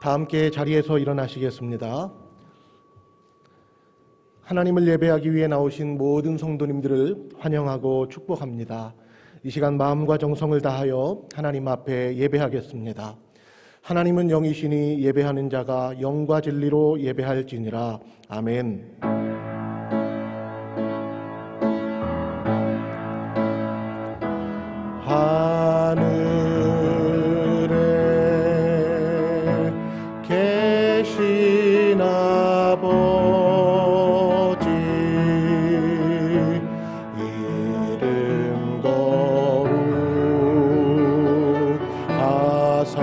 다 함께 자리에서 일어나시겠습니다. 하나님을 예배하기 위해 나오신 모든 성도님들을 환영하고 축복합니다. 이 시간 마음과 정성을 다하여 하나님 앞에 예배하겠습니다. 하나님은 영이시니 예배하는 자가 영과 진리로 예배할지니라. 아멘. 하늘에 계신 아버지 이름 거룩하사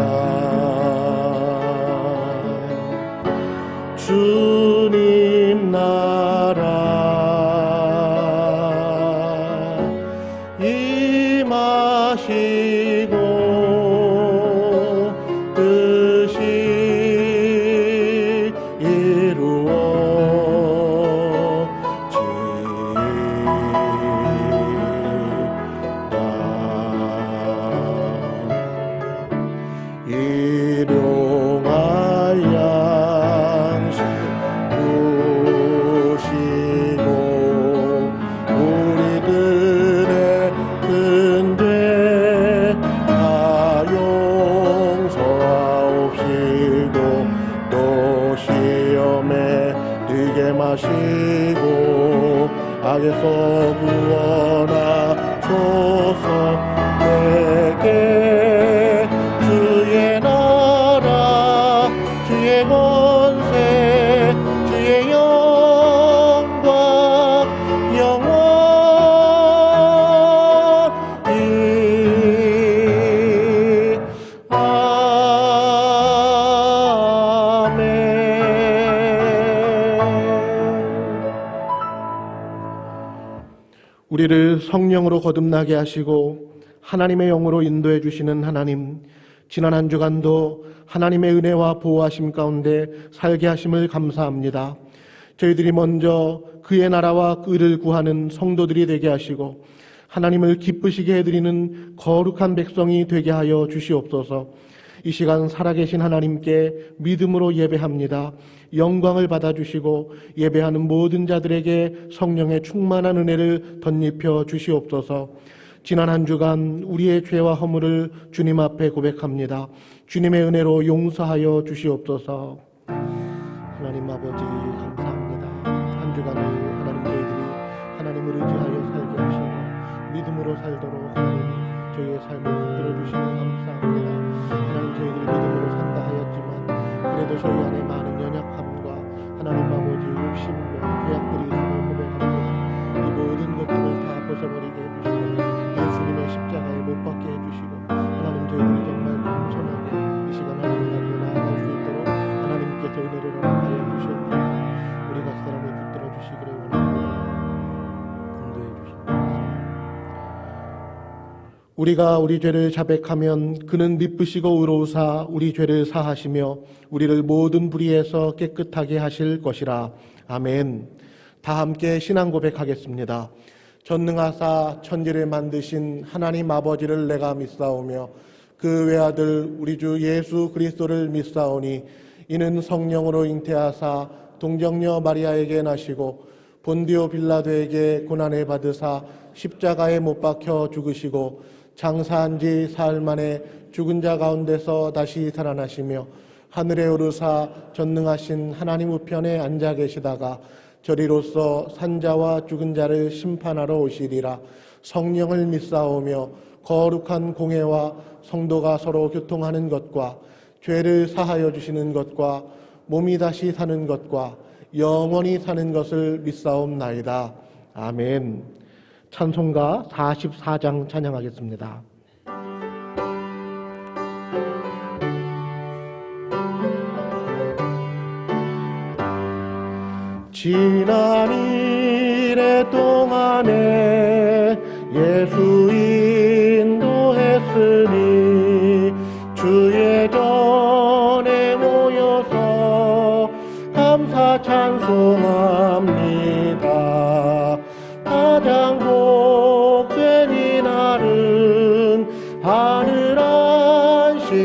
주님 나라 임하시고 뜻이 이루어지다. 일용할 양식 주시고 우리들의 큰 죄 다 용서하옵시고 또 시험에 들게 마시고 악에서 구원하소서. 내게 주의 나라 주의 권세 주의 영광 영원히 아멘. 우리를 성령으로 거듭나게 하시고 하나님의 영으로 인도해 주시는 하나님, 지난 한 주간도 하나님의 은혜와 보호하심 가운데 살게 하심을 감사합니다. 저희들이 먼저 그의 나라와 의를 구하는 성도들이 되게 하시고 하나님을 기쁘시게 해드리는 거룩한 백성이 되게 하여 주시옵소서. 이 시간 살아계신 하나님께 믿음으로 예배합니다. 영광을 받아주시고 예배하는 모든 자들에게 성령의 충만한 은혜를 덧입혀 주시옵소서. 지난 한 주간 우리의 죄와 허물을 주님 앞에 고백합니다. 주님의 은혜로 용서하여 주시옵소서. 하나님 아버지 감사합니다. 한 주간을 하나님 저희들이 하나님을 의지하여 살게 하시고 믿음으로 살도록 하나님 저희의 삶을 붙들어 주시면 감사합니다. 하나님 저희들이 믿음으로 산다 하였지만 그래도 저희 안에 많은 연약함과 하나님 아버지 욕심과 죄악들이 있음을 고백합니다. 이 모든 것들을 다 벗어버리게 해주시고 예수님의 십자가에 못 박게 해주시고 하나님 저희들이 정말 겸손하게 이 시간 하나님 앞에 나아갈 수 있도록 하나님께서 은혜를 허락하여 주시옵소서. 우리 각 사람을 붙들어 주시기를 원합니다. 인도해 주시옵소서. 우리가 우리 죄를 자백하면 그는 미쁘시고 의로우사 우리 죄를 사하시며 우리를 모든 불의에서 깨끗하게 하실 것이라. 아멘. 다 함께 신앙 고백하겠습니다. 전능하사 천지를 만드신 하나님 아버지를 내가 믿사오며 그 외아들 우리 주 예수 그리스도를 믿사오니 이는 성령으로 잉태하사 동정녀 마리아에게 나시고 본디오 빌라도에게 고난을 받으사 십자가에 못 박혀 죽으시고 장사한 지 사흘 만에 죽은 자 가운데서 다시 살아나시며 하늘에 오르사 전능하신 하나님 우편에 앉아 계시다가 저리로서 산자와 죽은 자를 심판하러 오시리라. 성령을 믿사오며 거룩한 공회와 성도가 서로 교통하는 것과 죄를 사하여 주시는 것과 몸이 다시 사는 것과 영원히 사는 것을 믿사옵나이다. 아멘. 찬송가 44장 찬양하겠습니다. 지난 이래 동안에 예수 인도했으니 주의 전에 모여서 감사 찬송합니다. 가장 복된 이날은 하늘 안식도로다.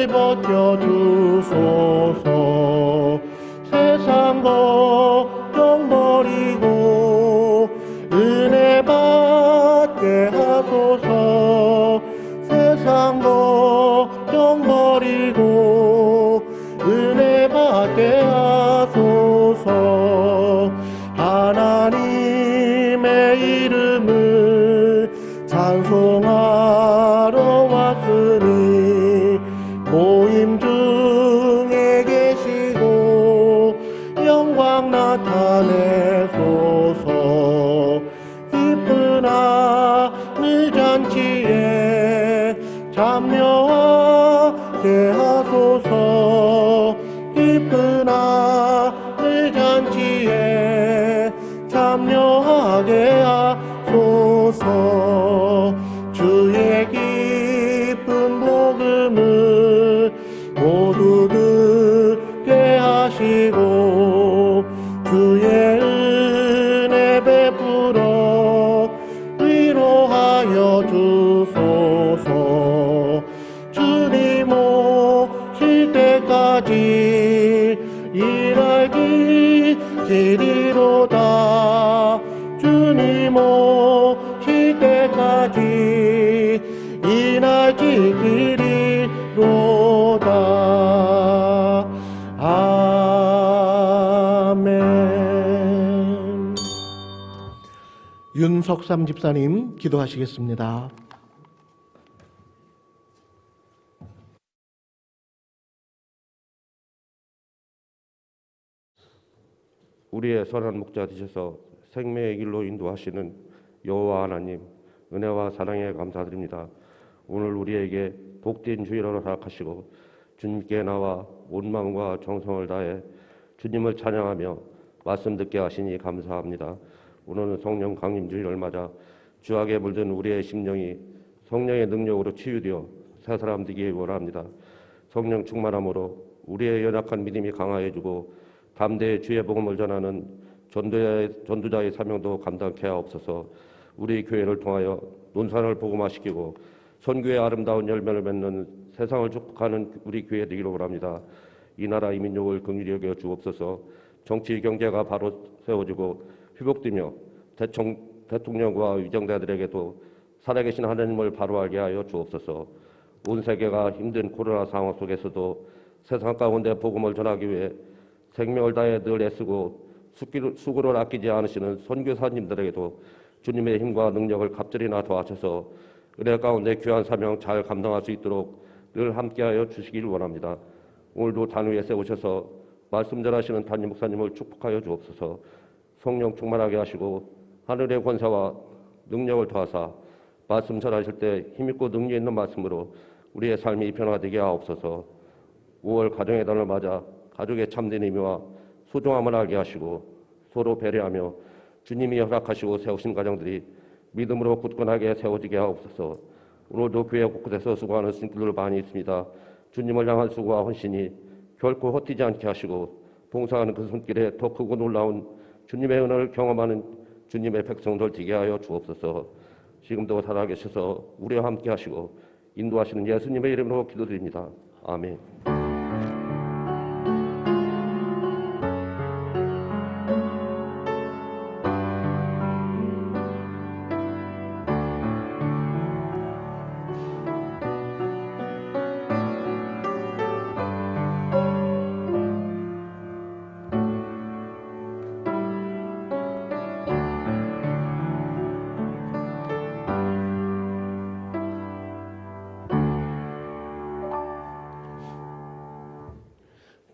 나를 버텨주소서. 세상 걱정 버리고 은혜 받게 하소서. 세상 걱정 버리고 은혜 받게 하소서. 하나님의 이름을 찬송하러 왔으니 모임 중에 계시고 영광 나타내소서. 기쁜 하늘 잔치에 참여하게 하소서. 기쁜 하늘 잔치에 참여하게 하소서. 주의 기쁜 복음을 모두 듣게 하시고 주의 은혜 베풀어 위로하여 주소서. 주님 오실 때까지 일할 지리로다. 주님 오실 때까지 이날 지키리로다. 아멘. 윤석삼 집사님 기도하시겠습니다. 우리의 선한 목자 되셔서 생명의 길로 인도하시는 여호와 하나님, 은혜와 사랑에 감사드립니다. 오늘 우리에게 복된 주일을 허락하시고 주님께 나와 온 마음과 정성을 다해 주님을 찬양하며 말씀 듣게 하시니 감사합니다. 오늘은 성령 강림주일을 맞아 주악에 물든 우리의 심령이 성령의 능력으로 치유되어 새 사람 되기 원합니다. 성령 충만함으로 우리의 연약한 믿음이 강화해주고 담대히 주의 복음을 전하는 전도자의 사명도 감당케 하옵소서. 우리 교회를 통하여 논산을 복음화시키고 선교의 아름다운 열매를 맺는 세상을 축복하는 우리 교회 되기를 원합니다. 이 나라 이 민족을 긍휼히 여겨 주옵소서. 정치 경제가 바로 세워지고 회복되며 대통령과 위정자들에게도 살아계신 하나님을 바로 알게 하여 주옵소서. 온 세계가 힘든 코로나 상황 속에서도 세상 가운데 복음을 전하기 위해 생명을 다해 늘 애쓰고 수고를 아끼지 않으시는 선교사님들에게도 주님의 힘과 능력을 갑절이나 더하셔서 은혜 가운데 귀한 사명 잘 감당할 수 있도록 늘 함께하여 주시길 원합니다. 오늘도 단위에 세우셔서 말씀 전하시는 담임 목사님을 축복하여 주옵소서. 성령 충만하게 하시고 하늘의 권세와 능력을 더하사 말씀 전하실 때 힘있고 능력 있는 말씀으로 우리의 삶이 변화되게 하옵소서. 5월 가정의 달을 맞아 가족의 참된 의미와 소중함을 알게 하시고 서로 배려하며 주님이 허락하시고 세우신 가정들이 믿음으로 굳건하게 세워지게 하옵소서. 오늘도 교회 곳곳에서 수고하는 신들을 많이 있습니다. 주님을 향한 수고와 헌신이 결코 헛되지 않게 하시고 봉사하는 그 손길에 더 크고 놀라운 주님의 은혜를 경험하는 주님의 백성들 되게 하여 주옵소서. 지금도 살아계셔서 우리와 함께 하시고 인도하시는 예수님의 이름으로 기도드립니다. 아멘.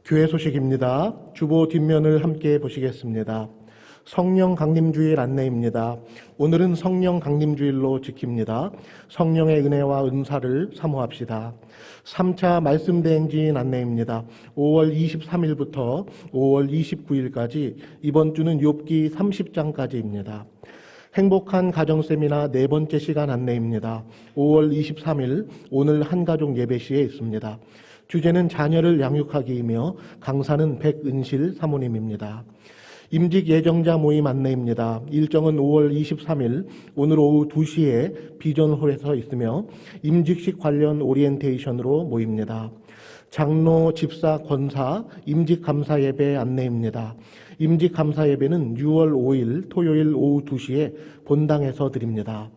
교회 소식입니다. 주보 뒷면을 함께 보시겠습니다. 성령 강림주일 안내입니다. 오늘은 성령 강림주일로 지킵니다. 성령의 은혜와 은사를 사모합시다. 3차 말씀 대행진 안내입니다. 5월 23일부터 5월 29일까지 이번 주는 욥기 30장까지입니다. 행복한 가정 세미나 네 번째 시간 안내입니다. 5월 23일 오늘 한가족 예배 시에 있습니다. 주제는 자녀를 양육하기이며 강사는 백은실 사모님입니다. 임직 예정자 모임 안내입니다. 일정은 5월 23일 오늘 오후 2시에 비전홀에서 있으며 임직식 관련 오리엔테이션으로 모입니다. 장로, 집사, 권사, 임직감사 예배 안내입니다. 임직감사 예배는 6월 5일 토요일 오후 2시에 본당에서 드립니다.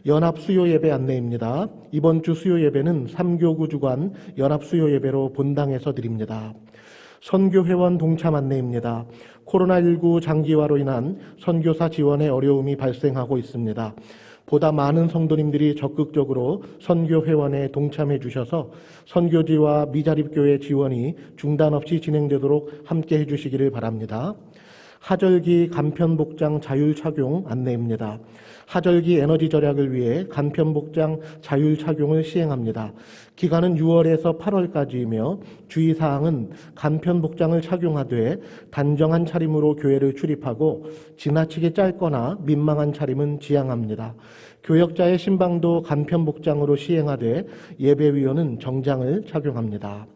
연합 수요 예배 안내입니다. 이번 주 수요 예배는 3교구 주간 연합 수요 예배로 본당에서 드립니다. 선교회원 동참 안내입니다. 코로나19 장기화로 인한 선교사 지원에 어려움이 발생하고 있습니다. 보다 많은 성도님들이 적극적으로 선교회원에 동참해 주셔서 선교지와 미자립교회 지원이 중단 없이 진행되도록 함께 해주시기를 바랍니다. 하절기 간편복장 자율 착용 안내입니다. 하절기 에너지 절약을 위해 간편복장 자율 착용을 시행합니다. 기간은 6월에서 8월까지이며 주의사항은 간편복장을 착용하되 단정한 차림으로 교회를 출입하고 지나치게 짧거나 민망한 차림은 지양합니다. 교역자의 신방도 간편복장으로 시행하되 예배위원은 정장을 착용합니다.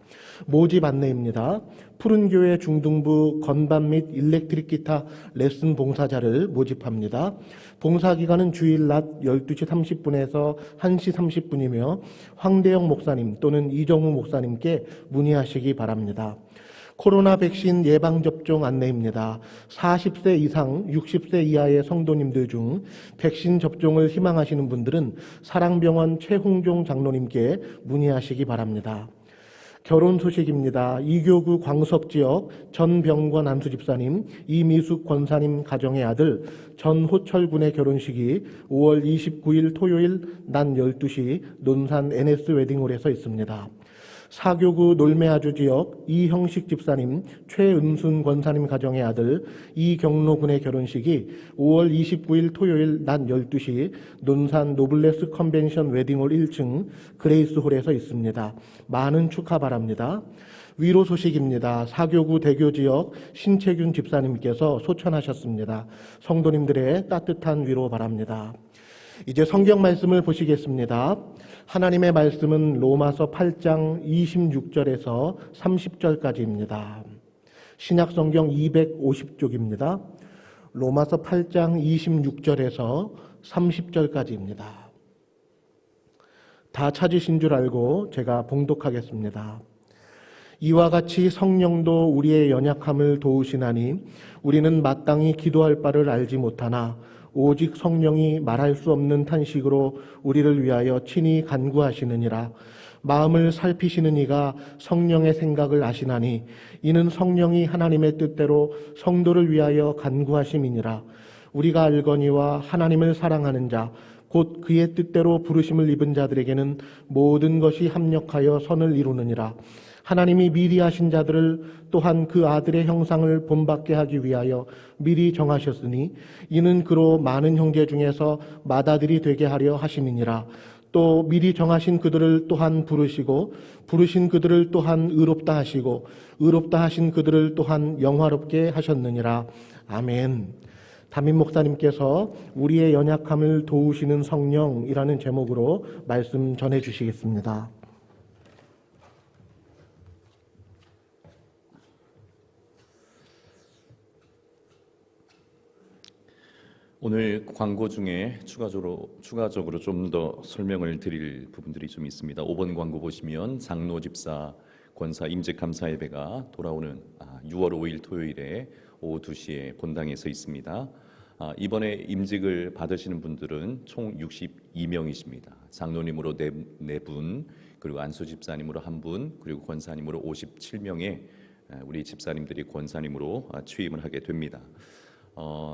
모집 안내입니다. 푸른교회 중등부 건반 및 일렉트릭 기타 레슨 봉사자를 모집합니다. 봉사기간은 주일 낮 12시 30분에서 1시 30분이며 황대영 목사님 또는 이정우 목사님께 문의하시기 바랍니다. 코로나 백신 예방접종 안내입니다. 40세 이상 60세 이하의 성도님들 중 백신 접종을 희망하시는 분들은 사랑병원 최홍종 장로님께 문의하시기 바랍니다. 결혼 소식입니다. 이교구 광석지역 전병권 안수집사님, 이미숙 권사님 가정의 아들 전호철 군의 결혼식이 5월 29일 토요일 낮 12시 논산 NS 웨딩홀에서 있습니다. 사교구 놀매아주 지역 이형식 집사님, 최은순 권사님 가정의 아들 이경로군의 결혼식이 5월 29일 토요일 낮 12시 논산 노블레스 컨벤션 웨딩홀 1층 그레이스홀에서 있습니다. 많은 축하 바랍니다. 위로 소식입니다. 사교구 대교 지역 신채균 집사님께서 소천하셨습니다. 성도님들의 따뜻한 위로 바랍니다. 이제 성경 말씀을 보시겠습니다. 하나님의 말씀은 로마서 8장 26절에서 30절까지입니다. 신약성경 250쪽입니다. 로마서 8장 26절에서 30절까지입니다. 다 찾으신 줄 알고 제가 봉독하겠습니다. 이와 같이 성령도 우리의 연약함을 도우시나니 우리는 마땅히 기도할 바를 알지 못하나 오직 성령이 말할 수 없는 탄식으로 우리를 위하여 친히 간구하시느니라. 마음을 살피시는 이가 성령의 생각을 아시나니 이는 성령이 하나님의 뜻대로 성도를 위하여 간구하심이니라. 우리가 알거니와 하나님을 사랑하는 자 곧 그의 뜻대로 부르심을 입은 자들에게는 모든 것이 합력하여 선을 이루느니라. 하나님이 미리 하신 자들을 또한 그 아들의 형상을 본받게 하기 위하여 미리 정하셨으니 이는 그로 많은 형제 중에서 맏아들이 되게 하려 하심이니라. 또 미리 정하신 그들을 또한 부르시고 부르신 그들을 또한 의롭다 하시고 의롭다 하신 그들을 또한 영화롭게 하셨느니라. 아멘. 담임 목사님께서 우리의 연약함을 도우시는 성령이라는 제목으로 말씀 전해 주시겠습니다. 오늘 광고 중에 추가적으로 좀 더 설명을 드릴 부분들이 좀 있습니다. 5번 광고 보시면 장로 집사 권사 임직 감사 예배가 돌아오는 6월 5일 토요일에 오후 2시에 본당에서 있습니다. 이번에 임직을 받으시는 분들은 총 62명이십니다. 장로님으로 4분, 그리고 안수 집사님으로 1분, 그리고 권사님으로 57명의 우리 집사님들이 권사님으로 취임을 하게 됩니다.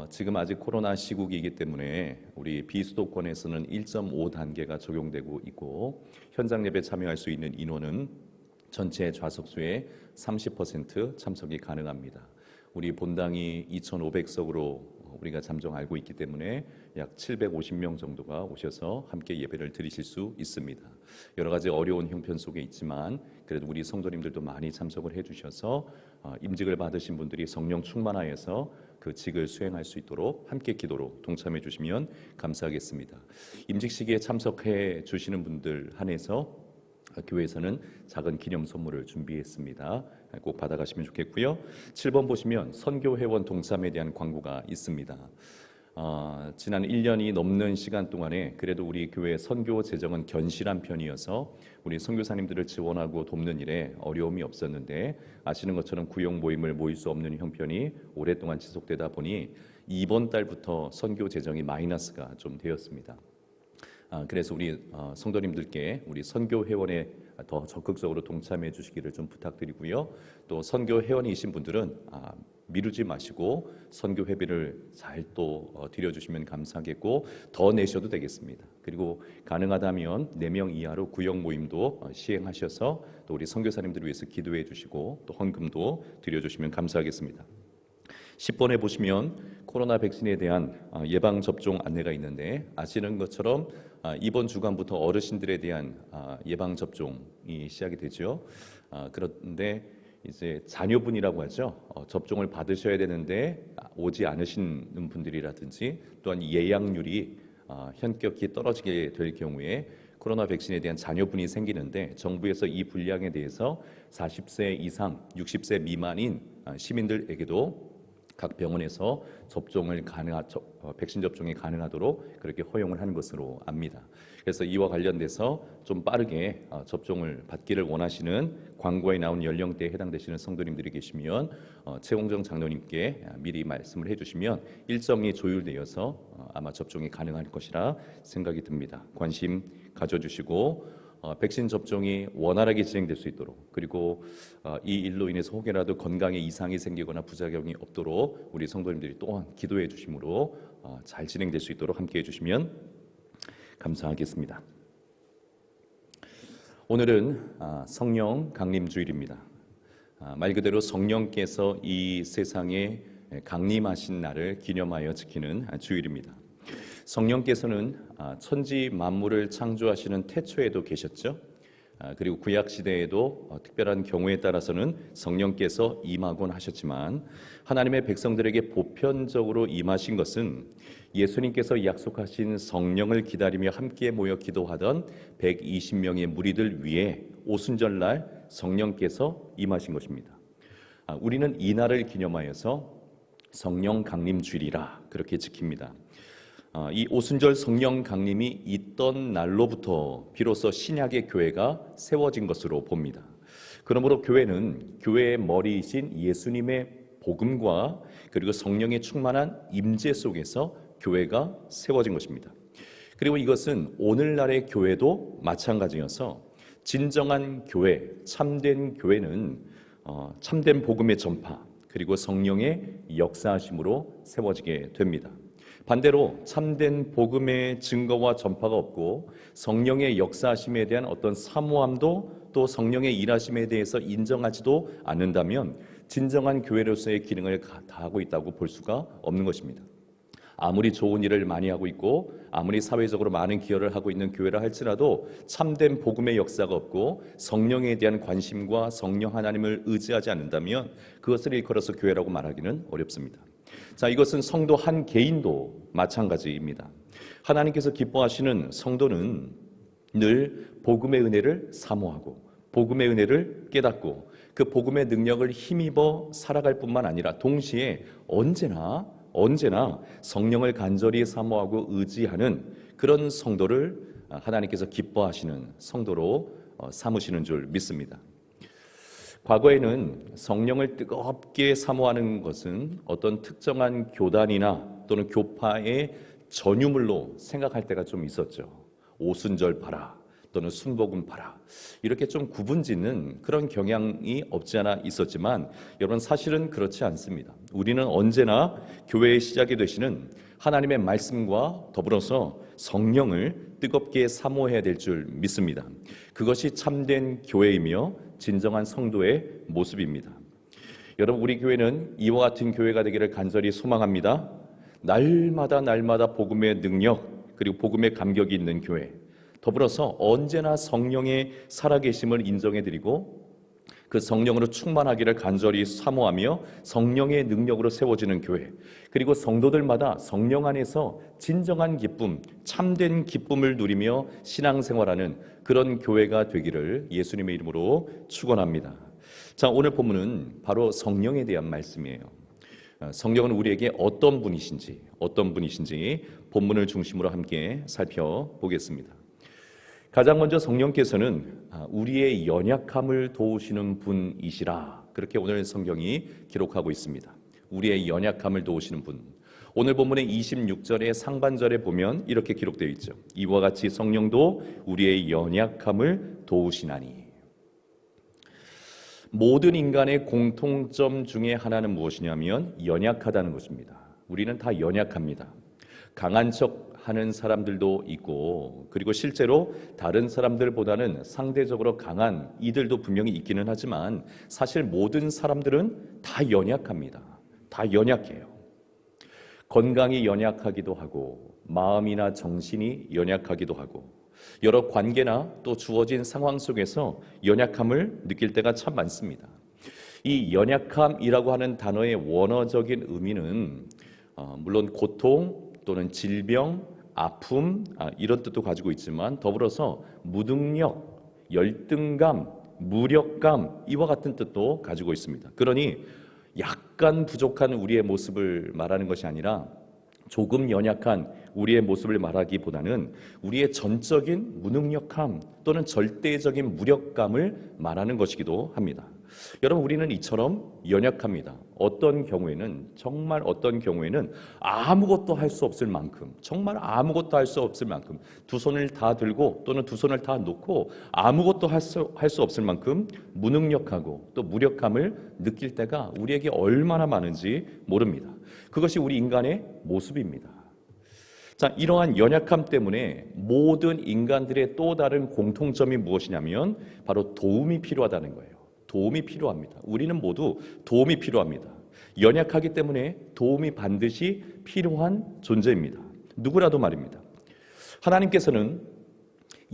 지금 아직 코로나 시국이기 때문에 우리 비수도권에서는 1.5단계가 적용되고 있고 현장 예배 참여할 수 있는 인원은 전체 좌석수의 30% 참석이 가능합니다. 우리 본당이 2,500석으로 우리가 잠정 알고 있기 때문에 약 750명 정도가 오셔서 함께 예배를 드리실 수 있습니다. 여러 가지 어려운 형편 속에 있지만 그래도 우리 성도님들도 많이 참석을 해주셔서 임직을 받으신 분들이 성령 충만하여서 그 직을 수행할 수 있도록 함께 기도로 동참해 주시면 감사하겠습니다. 임직 시기에 참석해 주시는 분들 한해서 교회에서는 작은 기념 선물을 준비했습니다. 꼭 받아가시면 좋겠고요. 7번 보시면 선교 회원 동참에 대한 광고가 있습니다. 지난 1년이 넘는 시간 동안에 그래도 우리 교회 선교 재정은 견실한 편이어서 우리 선교사님들을 지원하고 돕는 일에 어려움이 없었는데, 아시는 것처럼 구역 모임을 모일 수 없는 형편이 오랫동안 지속되다 보니 이번 달부터 선교 재정이 마이너스가 좀 되었습니다. 그래서 우리 성도님들께 우리 선교 회원에 더 적극적으로 동참해 주시기를 좀 부탁드리고요. 또 선교 회원이신 분들은 미루지 마시고 선교 회비를 잘 또 드려주시면 감사하겠고, 더 내셔도 되겠습니다. 그리고 가능하다면 4명 이하로 구역 모임도 시행하셔서 또 우리 선교사님들을 위해서 기도해 주시고 또 헌금도 드려주시면 감사하겠습니다. 10번에 보시면 코로나 백신에 대한 예방 접종 안내가 있는데, 아시는 것처럼 이번 주간부터 어르신들에 대한 예방 접종이 시작이 되죠. 그런데 이제 자녀분이라고 하죠. 접종을 받으셔야 되는데 오지 않으시는 분들이라든지 또한 예약률이 현격히 떨어지게 될 경우에 코로나 백신에 대한 자녀분이 생기는데, 정부에서 이 분량에 대해서 40세 이상 60세 미만인 시민들에게도 각 병원에서 백신 접종이 가능하도록 그렇게 허용을 하는 것으로 압니다. 그래서 이와 관련돼서 좀 빠르게 접종을 받기를 원하시는 광고에 나온 연령대에 해당되시는 성도님들이 계시면 최홍정 장로님께 미리 말씀을 해주시면 일정이 조율되어서 아마 접종이 가능할 것이라 생각이 듭니다. 관심 가져주시고 백신 접종이 원활하게 진행될 수 있도록, 그리고 이 일로 인해서 혹여라도 건강에 이상이 생기거나 부작용이 없도록 우리 성도님들이 또한 기도해 주심으로 잘 진행될 수 있도록 함께해 주시면 감사하겠습니다. 오늘은 성령 강림 주일입니다. 말 그대로 성령께서 이 세상에 강림하신 날을 기념하여 지키는 주일입니다. 성령께서는 천지 만물을 창조하시는 태초에도 계셨죠. 그리고 구약 시대에도 특별한 경우에 따라서는 성령께서 임하곤 하셨지만, 하나님의 백성들에게 보편적으로 임하신 것은 예수님께서 약속하신 성령을 기다리며 함께 모여 기도하던 120명의 무리들 위에 오순절날 성령께서 임하신 것입니다. 우리는 이 날을 기념하여서 성령 강림 주일이라 그렇게 지킵니다. 이 오순절 성령 강림이 있던 날로부터 비로소 신약의 교회가 세워진 것으로 봅니다. 그러므로 교회는 교회의 머리이신 예수님의 복음과 그리고 성령의 충만한 임재 속에서 교회가 세워진 것입니다. 그리고 이것은 오늘날의 교회도 마찬가지여서 진정한 교회, 참된 교회는 참된 복음의 전파 그리고 성령의 역사하심으로 세워지게 됩니다. 반대로 참된 복음의 증거와 전파가 없고 성령의 역사하심에 대한 어떤 사모함도 또 성령의 일하심에 대해서 인정하지도 않는다면 진정한 교회로서의 기능을 다하고 있다고 볼 수가 없는 것입니다. 아무리 좋은 일을 많이 하고 있고 아무리 사회적으로 많은 기여를 하고 있는 교회라 할지라도 참된 복음의 역사가 없고 성령에 대한 관심과 성령 하나님을 의지하지 않는다면 그것을 일컬어서 교회라고 말하기는 어렵습니다. 자, 이것은 성도 한 개인도 마찬가지입니다. 하나님께서 기뻐하시는 성도는 늘 복음의 은혜를 사모하고 복음의 은혜를 깨닫고 그 복음의 능력을 힘입어 살아갈 뿐만 아니라 동시에 언제나 성령을 간절히 사모하고 의지하는 그런 성도를 하나님께서 기뻐하시는 성도로 삼으시는 줄 믿습니다. 과거에는 성령을 뜨겁게 사모하는 것은 어떤 특정한 교단이나 또는 교파의 전유물로 생각할 때가 좀 있었죠. 오순절 봐라 또는 순복음 봐라, 이렇게 좀 구분짓는 그런 경향이 없지 않아 있었지만 여러분, 사실은 그렇지 않습니다. 우리는 언제나 교회의 시작이 되시는 하나님의 말씀과 더불어서 성령을 뜨겁게 사모해야 될 줄 믿습니다. 그것이 참된 교회이며 진정한 성도의 모습입니다. 여러분, 우리 교회는 이와 같은 교회가 되기를 간절히 소망합니다. 날마다 복음의 능력 그리고 복음의 감격이 있는 교회, 더불어서 언제나 성령의 살아계심을 인정해드리고 그 성령으로 충만하기를 간절히 사모하며 성령의 능력으로 세워지는 교회, 그리고 성도들마다 성령 안에서 진정한 기쁨, 참된 기쁨을 누리며 신앙생활하는 그런 교회가 되기를 예수님의 이름으로 축원합니다. 자, 오늘 본문은 바로 성령에 대한 말씀이에요. 성령은 우리에게 어떤 분이신지 본문을 중심으로 함께 살펴보겠습니다. 가장 먼저 성령께서는 우리의 연약함을 도우시는 분이시라, 그렇게 오늘 성경이 기록하고 있습니다. 우리의 연약함을 도우시는 분. 오늘 본문의 26절의 상반절에 보면 이렇게 기록되어 있죠. 이와 같이 성령도 우리의 연약함을 도우시나니. 모든 인간의 공통점 중에 하나는 무엇이냐면 연약하다는 것입니다. 우리는 다 연약합니다. 강한 척 하는 사람들도 있고, 그리고 실제로 다른 사람들보다는 상대적으로 강한 이들도 분명히 있기는 하지만 사실 모든 사람들은 다 연약합니다. 다 연약해요. 건강이 연약하기도 하고, 마음이나 정신이 연약하기도 하고, 여러 관계나 또 주어진 상황 속에서 연약함을 느낄 때가 참 많습니다. 이 연약함이라고 하는 단어의 원어적인 의미는 물론 고통 또는 질병, 아픔 이런 뜻도 가지고 있지만 더불어서 무능력, 열등감, 무력감 이와 같은 뜻도 가지고 있습니다. 그러니 약간 부족한 우리의 모습을 말하는 것이 아니라 조금 연약한 우리의 모습을 말하기보다는 우리의 전적인 무능력함 또는 절대적인 무력감을 말하는 것이기도 합니다. 여러분, 우리는 이처럼 연약합니다. 어떤 경우에는 아무것도 할 수 없을 만큼, 정말 아무것도 할 수 없을 만큼 두 손을 다 들고 또는 두 손을 다 놓고 아무것도 할 수 없을 만큼 무능력하고 또 무력함을 느낄 때가 우리에게 얼마나 많은지 모릅니다. 그것이 우리 인간의 모습입니다. 자, 이러한 연약함 때문에 모든 인간들의 또 다른 공통점이 무엇이냐면 바로 도움이 필요하다는 거예요. 도움이 필요합니다. 우리는 모두 도움이 필요합니다. 연약하기 때문에 도움이 반드시 필요한 존재입니다. 누구라도 말입니다. 하나님께서는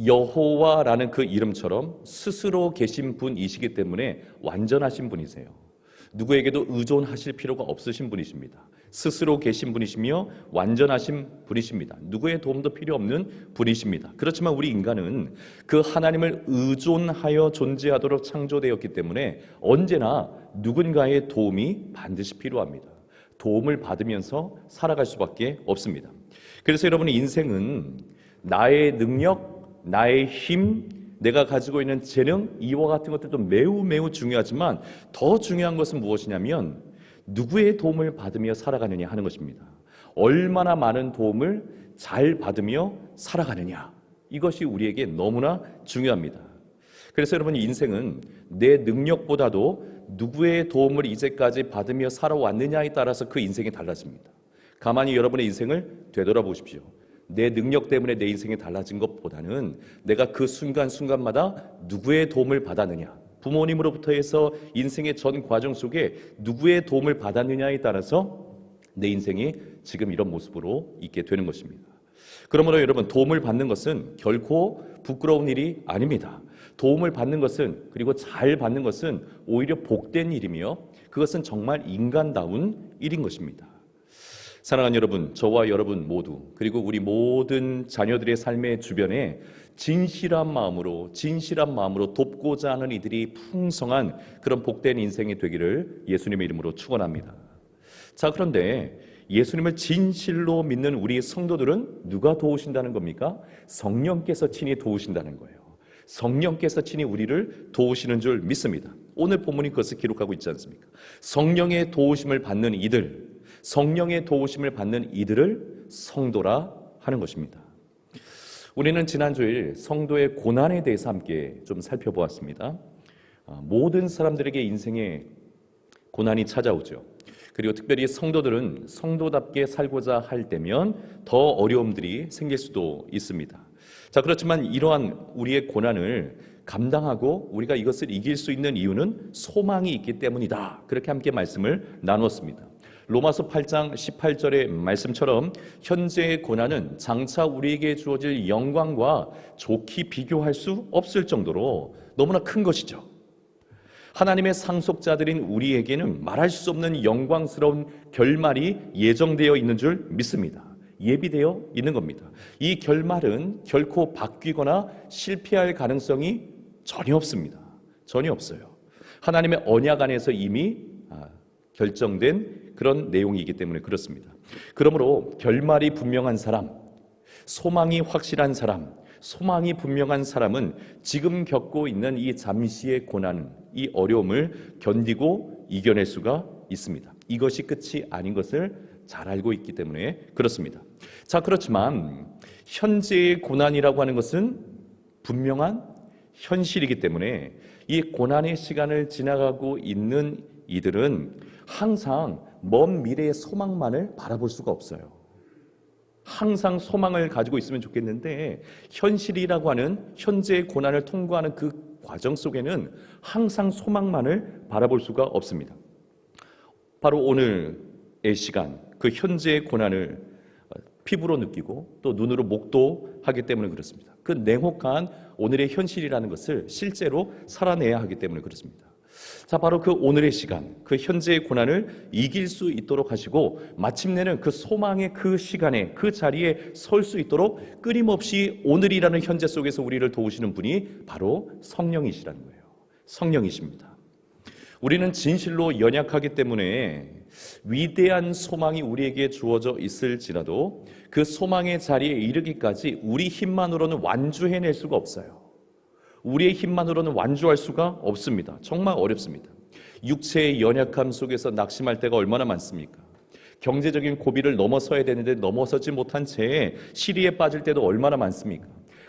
여호와라는 그 이름처럼 스스로 계신 분이시기 때문에 완전하신 분이세요. 누구에게도 의존하실 필요가 없으신 분이십니다. 스스로 계신 분이시며 완전하신 분이십니다. 누구의 도움도 필요 없는 분이십니다. 그렇지만 우리 인간은 그 하나님을 의존하여 존재하도록 창조되었기 때문에 언제나 누군가의 도움이 반드시 필요합니다. 도움을 받으면서 살아갈 수밖에 없습니다. 그래서 여러분의 인생은 나의 능력, 나의 힘, 내가 가지고 있는 재능, 이와 같은 것들도 매우 중요하지만 더 중요한 것은 무엇이냐면 누구의 도움을 받으며 살아가느냐 하는 것입니다. 얼마나 많은 도움을 잘 받으며 살아가느냐, 이것이 우리에게 너무나 중요합니다. 그래서 여러분, 인생은 내 능력보다도 누구의 도움을 이제까지 받으며 살아왔느냐에 따라서 그 인생이 달라집니다. 가만히 여러분의 인생을 되돌아보십시오. 내 능력 때문에 내 인생이 달라진 것보다는 내가 그 순간순간마다 누구의 도움을 받았느냐, 부모님으로부터 해서 인생의 전 과정 속에 누구의 도움을 받았느냐에 따라서 내 인생이 지금 이런 모습으로 있게 되는 것입니다. 그러므로 여러분, 도움을 받는 것은 결코 부끄러운 일이 아닙니다. 도움을 받는 것은, 그리고 잘 받는 것은 오히려 복된 일이며 그것은 정말 인간다운 일인 것입니다. 사랑하는 여러분, 저와 여러분 모두, 그리고 우리 모든 자녀들의 삶의 주변에 진실한 마음으로 돕고자 하는 이들이 풍성한 그런 복된 인생이 되기를 예수님의 이름으로 축원합니다. 자, 그런데 예수님을 진실로 믿는 우리 성도들은 누가 도우신다는 겁니까? 성령께서 친히 도우신다는 거예요. 성령께서 친히 우리를 도우시는 줄 믿습니다. 오늘 본문이 그것을 기록하고 있지 않습니까? 성령의 도우심을 받는 이들, 성령의 도우심을 받는 이들을 성도라 하는 것입니다. 우리는 지난주일 성도의 고난에 대해서 함께 좀 살펴보았습니다. 모든 사람들에게 인생에 고난이 찾아오죠. 그리고 특별히 성도들은 성도답게 살고자 할 때면 더 어려움들이 생길 수도 있습니다. 자, 그렇지만 이러한 우리의 고난을 감당하고 우리가 이것을 이길 수 있는 이유는 소망이 있기 때문이다. 그렇게 함께 말씀을 나누었습니다. 로마서 8장 18절의 말씀처럼 현재의 고난은 장차 우리에게 주어질 영광과 좋게 비교할 수 없을 정도로 너무나 큰 것이죠. 하나님의 상속자들인 우리에게는 말할 수 없는 영광스러운 결말이 예정되어 있는 줄 믿습니다. 예비되어 있는 겁니다. 이 결말은 결코 바뀌거나 실패할 가능성이 전혀 없습니다. 전혀 없어요. 하나님의 언약 안에서 이미 결정된 그런 내용이기 때문에 그렇습니다. 그러므로 결말이 분명한 사람, 소망이 확실한 사람, 소망이 분명한 사람은 지금 겪고 있는 이 잠시의 고난, 이 어려움을 견디고 이겨낼 수가 있습니다. 이것이 끝이 아닌 것을 잘 알고 있기 때문에 그렇습니다. 자, 그렇지만 현재의 고난이라고 하는 것은 분명한 현실이기 때문에 이 고난의 시간을 지나가고 있는 이들은 항상 먼 미래의 소망만을 바라볼 수가 없어요. 항상 소망을 가지고 있으면 좋겠는데 현실이라고 하는 현재의 고난을 통과하는 그 과정 속에는 항상 소망만을 바라볼 수가 없습니다. 바로 오늘의 시간, 그 현재의 고난을 피부로 느끼고 또 눈으로 목도하기 때문에 그렇습니다. 그 냉혹한 오늘의 현실이라는 것을 실제로 살아내야 하기 때문에 그렇습니다. 자, 바로 그 오늘의 시간, 그 현재의 고난을 이길 수 있도록 하시고 마침내는 그 소망의 그 시간에 그 자리에 설 수 있도록 끊임없이 오늘이라는 현재 속에서 우리를 도우시는 분이 바로 성령이시라는 거예요. 성령이십니다. 우리는 진실로 연약하기 때문에 위대한 소망이 우리에게 주어져 있을지라도 그 소망의 자리에 이르기까지 우리 힘만으로는 완주해낼 수가 없어요. 우리의 힘만으로는 완주할 수가 없습니다. 정말 어렵습니다. 육체의 연약함 속에서 낙심할 때가 얼마나 많습니까? 경제적인 고비를 넘어서야 되는데 넘어서지 못한 채 시리에 빠질 때도 얼마나 많습니까?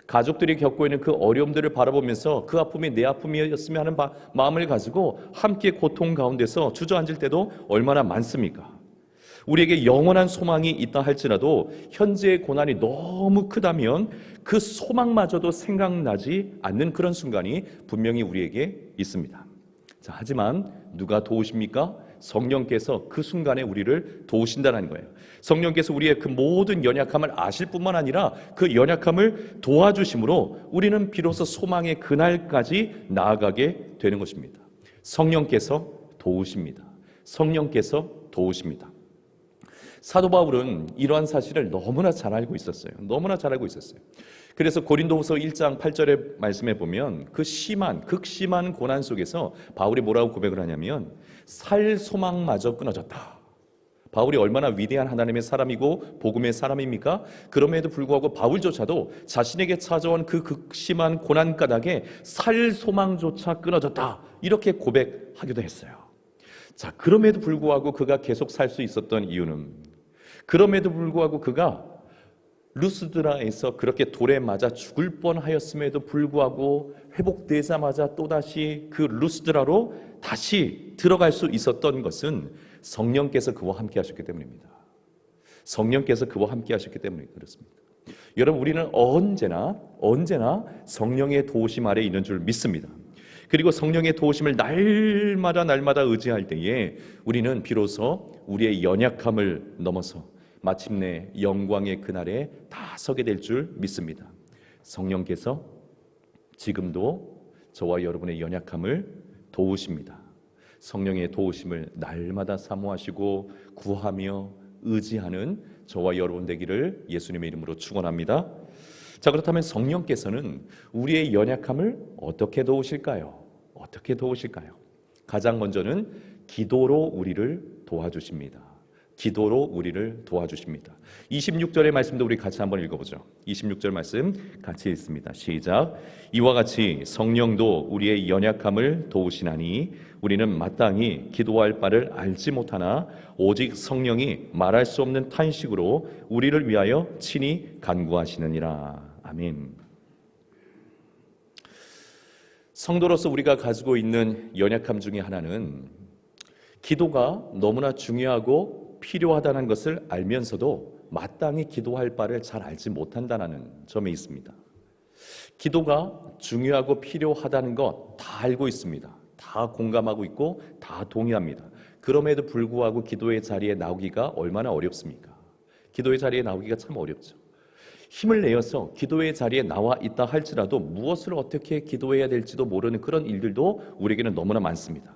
가족들이 겪고 있는 그 어려움들을 바라보면서 그 아픔이 내 아픔이었으면 하는 마음을 가지고 함께 고통 가운데서 주저앉을 때도 얼마나 많습니까? 우리에게 영원한 소망이 있다 할지라도 현재의 고난이 너무 크다면 그 소망마저도 생각나지 않는 그런 순간이 분명히 우리에게 있습니다. 자, 하지만 누가 도우십니까? 성령께서 그 순간에 우리를 도우신다는 거예요. 성령께서 우리의 그 모든 연약함을 아실 뿐만 아니라 그 연약함을 도와주심으로 우리는 비로소 소망의 그날까지 나아가게 되는 것입니다. 성령께서 도우십니다. 성령께서 도우십니다. 사도 바울은 이러한 사실을 너무나 잘 알고 있었어요. 너무나 잘 알고 있었어요. 그래서 고린도후서 1장 8절의 말씀에 보면 그 극심한 고난 속에서 바울이 뭐라고 고백을 하냐면 살 소망마저 끊어졌다. 바울이 얼마나 위대한 하나님의 사람이고 복음의 사람입니까? 그럼에도 불구하고 바울조차도 자신에게 찾아온 그 극심한 고난 까닭에 살 소망조차 끊어졌다. 이렇게 고백하기도 했어요. 자, 그럼에도 불구하고 그가 계속 살 수 있었던 이유는 그럼에도 불구하고 그가 루스드라에서 그렇게 돌에 맞아 죽을 뻔하였음에도 불구하고 회복되자마자 또다시 그 루스드라로 다시 들어갈 수 있었던 것은 성령께서 그와 함께 하셨기 때문입니다. 성령께서 그와 함께 하셨기 때문에 그렇습니다. 여러분, 우리는 언제나 성령의 도우심 아래 있는 줄 믿습니다. 그리고 성령의 도우심을 날마다 의지할 때에 우리는 비로소 우리의 연약함을 넘어서 마침내 영광의 그날에 다 서게 될 줄 믿습니다. 성령께서 지금도 저와 여러분의 연약함을 도우십니다. 성령의 도우심을 날마다 사모하시고 구하며 의지하는 저와 여러분 되기를 예수님의 이름으로 축원합니다. 자, 그렇다면 성령께서는 우리의 연약함을 어떻게 도우실까요? 어떻게 도우실까요? 가장 먼저는 기도로 우리를 도와주십니다. 기도로 우리를 도와주십니다. 26절의 말씀도 우리 같이 한번 읽어보죠. 26절 말씀 같이 읽습니다. 시작. 이와 같이 성령도 우리의 연약함을 도우시나니 우리는 마땅히 기도할 바를 알지 못하나 오직 성령이 말할 수 없는 탄식으로 우리를 위하여 친히 간구하시느니라. 아멘. 성도로서 우리가 가지고 있는 연약함 중에 하나는 기도가 너무나 중요하고 필요하다는 것을 알면서도 마땅히 기도할 바를 잘 알지 못한다는 점에 있습니다. 기도가 중요하고 필요하다는 것 다 알고 있습니다. 다 공감하고 있고 다 동의합니다. 그럼에도 불구하고 기도의 자리에 나오기가 얼마나 어렵습니까? 기도의 자리에 나오기가 참 어렵죠. 힘을 내어서 기도의 자리에 나와 있다 할지라도 무엇을 어떻게 기도해야 될지도 모르는 그런 일들도 우리에게는 너무나 많습니다.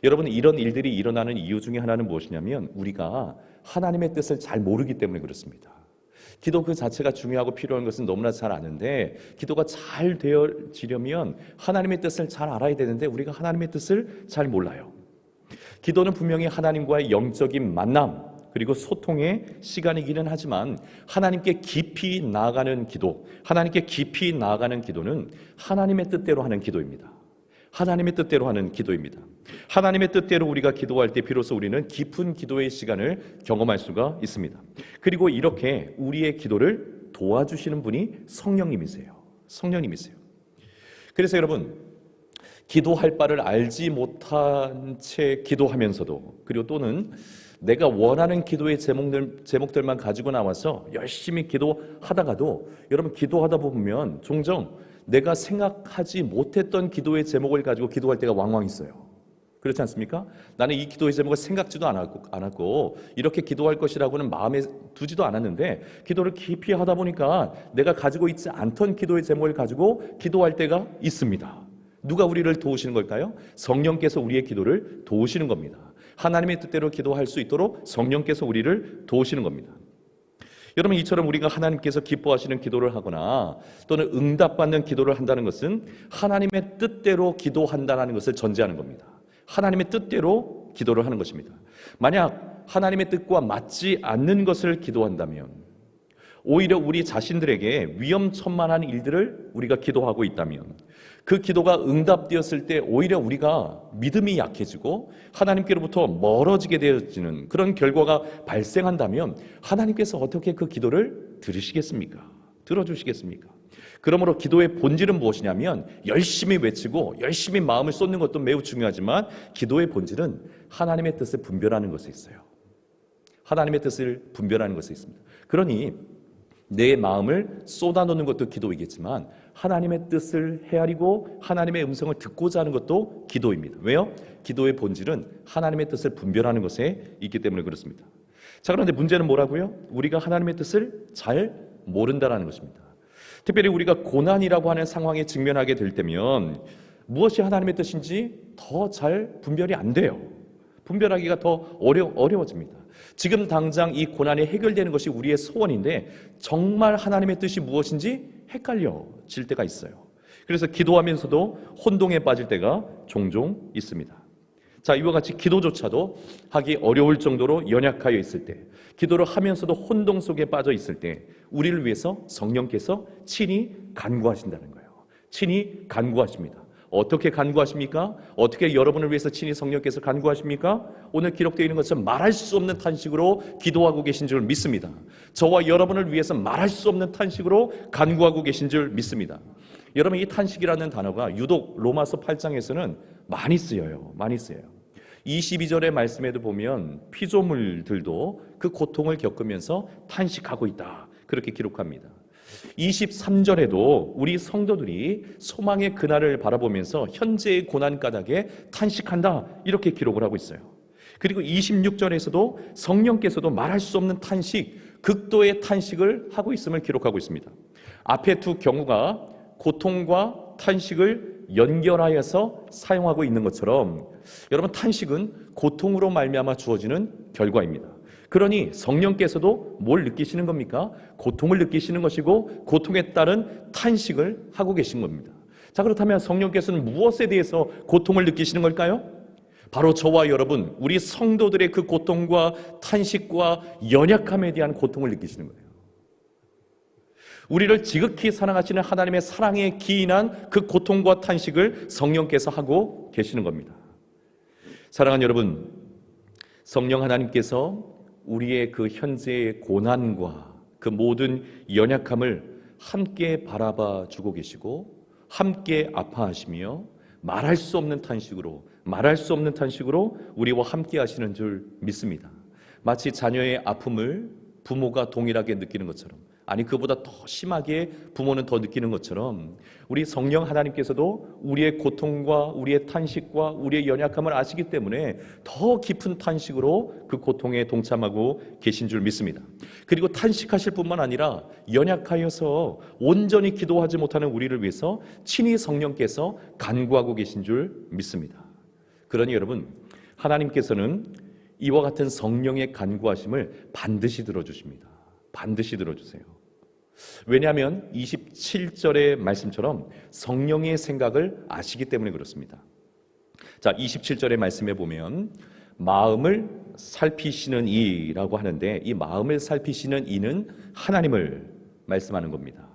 여러분, 이런 일들이 일어나는 이유 중에 하나는 무엇이냐면 우리가 하나님의 뜻을 잘 모르기 때문에 그렇습니다. 기도 그 자체가 중요하고 필요한 것은 너무나 잘 아는데, 기도가 잘 되어지려면 하나님의 뜻을 잘 알아야 되는데 우리가 하나님의 뜻을 잘 몰라요. 기도는 분명히 하나님과의 영적인 만남 그리고 소통의 시간이기는 하지만 하나님께 깊이 나아가는 기도, 하나님께 깊이 나아가는 기도는 하나님의 뜻대로 하는 기도입니다. 하나님의 뜻대로 하는 기도입니다. 하나님의 뜻대로 우리가 기도할 때 비로소 우리는 깊은 기도의 시간을 경험할 수가 있습니다. 그리고 이렇게 우리의 기도를 도와주시는 분이 성령님이세요. 성령님이세요. 그래서 여러분, 기도할 바를 알지 못한 채 기도하면서도, 그리고 또는 내가 원하는 기도의 제목들만 가지고 나와서 열심히 기도하다가도, 여러분, 기도하다 보면 종종 내가 생각하지 못했던 기도의 제목을 가지고 기도할 때가 왕왕 있어요. 그렇지 않습니까? 나는 이 기도의 제목을 생각지도 않았고 이렇게 기도할 것이라고는 마음에 두지도 않았는데 기도를 깊이 하다 보니까 내가 가지고 있지 않던 기도의 제목을 가지고 기도할 때가 있습니다. 누가 우리를 도우시는 걸까요? 성령께서 우리의 기도를 도우시는 겁니다. 하나님의 뜻대로 기도할 수 있도록 성령께서 우리를 도우시는 겁니다. 여러분, 이처럼 우리가 하나님께서 기뻐하시는 기도를 하거나 또는 응답받는 기도를 한다는 것은 하나님의 뜻대로 기도한다는 것을 전제하는 겁니다. 하나님의 뜻대로 기도를 하는 것입니다. 만약 하나님의 뜻과 맞지 않는 것을 기도한다면, 오히려 우리 자신들에게 위험천만한 일들을 우리가 기도하고 있다면, 그 기도가 응답되었을 때 오히려 우리가 믿음이 약해지고 하나님께로부터 멀어지게 되어지는 그런 결과가 발생한다면 하나님께서 어떻게 그 기도를 들으시겠습니까? 들어주시겠습니까? 그러므로 기도의 본질은 무엇이냐면 열심히 외치고 열심히 마음을 쏟는 것도 매우 중요하지만 기도의 본질은 하나님의 뜻을 분별하는 것에 있어요. 하나님의 뜻을 분별하는 것에 있습니다. 그러니 내 마음을 쏟아놓는 것도 기도이겠지만 하나님의 뜻을 헤아리고 하나님의 음성을 듣고자 하는 것도 기도입니다. 왜요? 기도의 본질은 하나님의 뜻을 분별하는 것에 있기 때문에 그렇습니다. 자, 그런데 문제는 뭐라고요? 우리가 하나님의 뜻을 잘 모른다는 것입니다. 특별히 우리가 고난이라고 하는 상황에 직면하게 될 때면 무엇이 하나님의 뜻인지 더 잘 분별이 안 돼요. 분별하기가 더 어려워집니다. 지금 당장 이 고난이 해결되는 것이 우리의 소원인데 정말 하나님의 뜻이 무엇인지 헷갈려질 때가 있어요. 그래서 기도하면서도 혼동에 빠질 때가 종종 있습니다. 자, 이와 같이 기도조차도 하기 어려울 정도로 연약하여 있을 때, 기도를 하면서도 혼동 속에 빠져 있을 때 우리를 위해서 성령께서 친히 간구하신다는 거예요. 친히 간구하십니다. 어떻게 간구하십니까? 어떻게 여러분을 위해서 친히 성령께서 간구하십니까? 오늘 기록되어 있는 것처럼 말할 수 없는 탄식으로 기도하고 계신 줄 믿습니다. 저와 여러분을 위해서 말할 수 없는 탄식으로 간구하고 계신 줄 믿습니다. 여러분, 이 탄식이라는 단어가 유독 로마서 8장에서는 많이 쓰여요. 많이 쓰여요. 22절의 말씀에도 보면 피조물들도 그 고통을 겪으면서 탄식하고 있다, 그렇게 기록합니다. 23절에도 우리 성도들이 소망의 그날을 바라보면서 현재의 고난 까닭에 탄식한다, 이렇게 기록을 하고 있어요. 그리고 26절에서도 성령께서도 말할 수 없는 탄식, 극도의 탄식을 하고 있음을 기록하고 있습니다. 앞에 두 경우가 고통과 탄식을 연결하여서 사용하고 있는 것처럼 여러분, 탄식은 고통으로 말미암아 주어지는 결과입니다. 그러니 성령께서도 뭘 느끼시는 겁니까? 고통을 느끼시는 것이고 고통에 따른 탄식을 하고 계신 겁니다. 자, 그렇다면 성령께서는 무엇에 대해서 고통을 느끼시는 걸까요? 바로 저와 여러분, 우리 성도들의 그 고통과 탄식과 연약함에 대한 고통을 느끼시는 거예요. 우리를 지극히 사랑하시는 하나님의 사랑에 기인한 그 고통과 탄식을 성령께서 하고 계시는 겁니다. 사랑하는 여러분, 성령 하나님께서 우리의 그 현재의 고난과 그 모든 연약함을 함께 바라봐 주고 계시고 함께 아파하시며 말할 수 없는 탄식으로 우리와 함께 하시는 줄 믿습니다. 마치 자녀의 아픔을 부모가 동일하게 느끼는 것처럼, 아니 그보다 더 심하게 부모는 더 느끼는 것처럼 우리 성령 하나님께서도 우리의 고통과 우리의 탄식과 우리의 연약함을 아시기 때문에 더 깊은 탄식으로 그 고통에 동참하고 계신 줄 믿습니다. 그리고 탄식하실 뿐만 아니라 연약하여서 온전히 기도하지 못하는 우리를 위해서 친히 성령께서 간구하고 계신 줄 믿습니다. 그러니 여러분, 하나님께서는 이와 같은 성령의 간구하심을 반드시 들어주십니다. 반드시 들어주세요. 왜냐하면 27절의 말씀처럼 성령의 생각을 아시기 때문에 그렇습니다. 자, 27절의 말씀에 보면 마음을 살피시는 이라고 하는데, 이 마음을 살피시는 이는 하나님을 말씀하는 겁니다.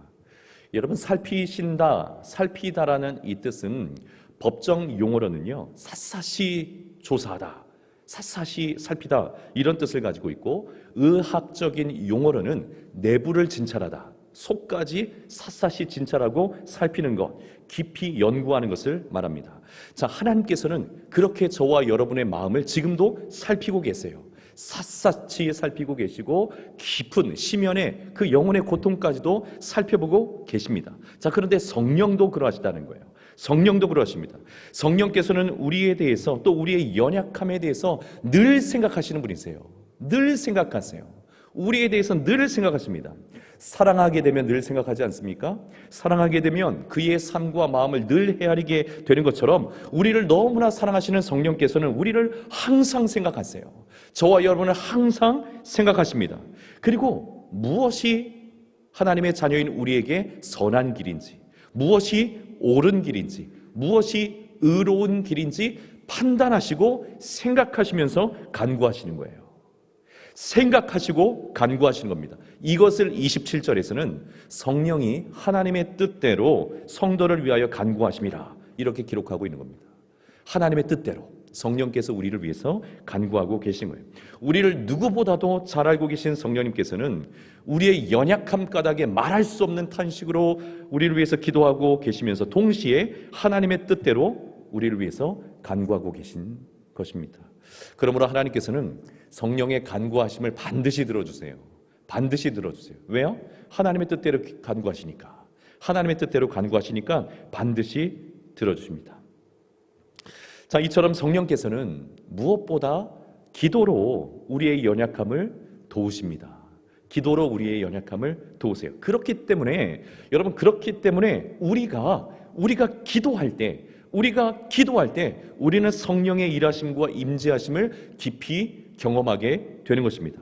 여러분, 살피신다, 살피다라는 이 뜻은 법정 용어로는요, 샅샅이 조사하다, 샅샅이 살피다, 이런 뜻을 가지고 있고, 의학적인 용어로는 내부를 진찰하다, 속까지 샅샅이 진찰하고 살피는 것, 깊이 연구하는 것을 말합니다. 자, 하나님께서는 그렇게 저와 여러분의 마음을 지금도 살피고 계세요. 샅샅이 살피고 계시고 깊은 심연의 그 영혼의 고통까지도 살펴보고 계십니다. 자, 그런데 성령도 그러하시다는 거예요. 성령도 그러하십니다. 성령께서는 우리에 대해서, 또 우리의 연약함에 대해서 늘 생각하시는 분이세요. 늘 생각하세요. 우리에 대해서 늘 생각하십니다. 사랑하게 되면 늘 생각하지 않습니까? 사랑하게 되면 그의 삶과 마음을 늘 헤아리게 되는 것처럼 우리를 너무나 사랑하시는 성령께서는 우리를 항상 생각하세요. 저와 여러분을 항상 생각하십니다. 그리고 무엇이 하나님의 자녀인 우리에게 선한 길인지, 무엇이 옳은 길인지, 무엇이 의로운 길인지 판단하시고 생각하시면서 간구하시는 거예요. 생각하시고 간구하시는 겁니다. 이것을 27절에서는 성령이 하나님의 뜻대로 성도를 위하여 간구하심이라 이렇게 기록하고 있는 겁니다. 하나님의 뜻대로 성령께서 우리를 위해서 간구하고 계신 거예요. 우리를 누구보다도 잘 알고 계신 성령님께서는 우리의 연약함 까닭에 말할 수 없는 탄식으로 우리를 위해서 기도하고 계시면서 동시에 하나님의 뜻대로 우리를 위해서 간구하고 계신 것입니다. 그러므로 하나님께서는 성령의 간구하심을 반드시 들어주세요. 반드시 들어주세요. 왜요? 하나님의 뜻대로 간구하시니까. 하나님의 뜻대로 간구하시니까 반드시 들어주십니다. 자, 이처럼 성령께서는 무엇보다 기도로 우리의 연약함을 도우십니다. 기도로 우리의 연약함을 도우세요. 그렇기 때문에 여러분, 그렇기 때문에 우리가 기도할 때 우리는 성령의 일하심과 임재하심을 깊이 경험하게 되는 것입니다.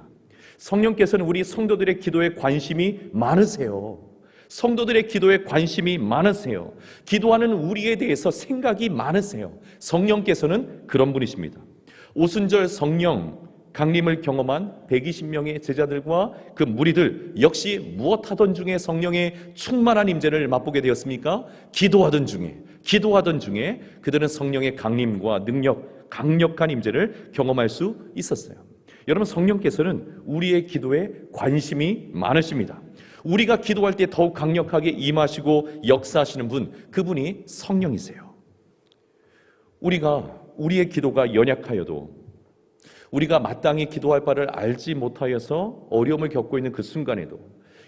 성령께서는 우리 성도들의 기도에 관심이 많으세요. 성도들의 기도에 관심이 많으세요. 기도하는 우리에 대해서 생각이 많으세요. 성령께서는 그런 분이십니다. 오순절 성령 강림을 경험한 120명의 제자들과 그 무리들 역시 무엇하던 중에 성령의 충만한 임재를 맛보게 되었습니까? 기도하던 중에 그들은 성령의 강림과 능력, 강력한 임재를 경험할 수 있었어요. 여러분, 성령께서는 우리의 기도에 관심이 많으십니다. 우리가 기도할 때 더욱 강력하게 임하시고 역사하시는 분, 그분이 성령이세요. 우리의 기도가 연약하여도, 우리가 마땅히 기도할 바를 알지 못하여서 어려움을 겪고 있는 그 순간에도,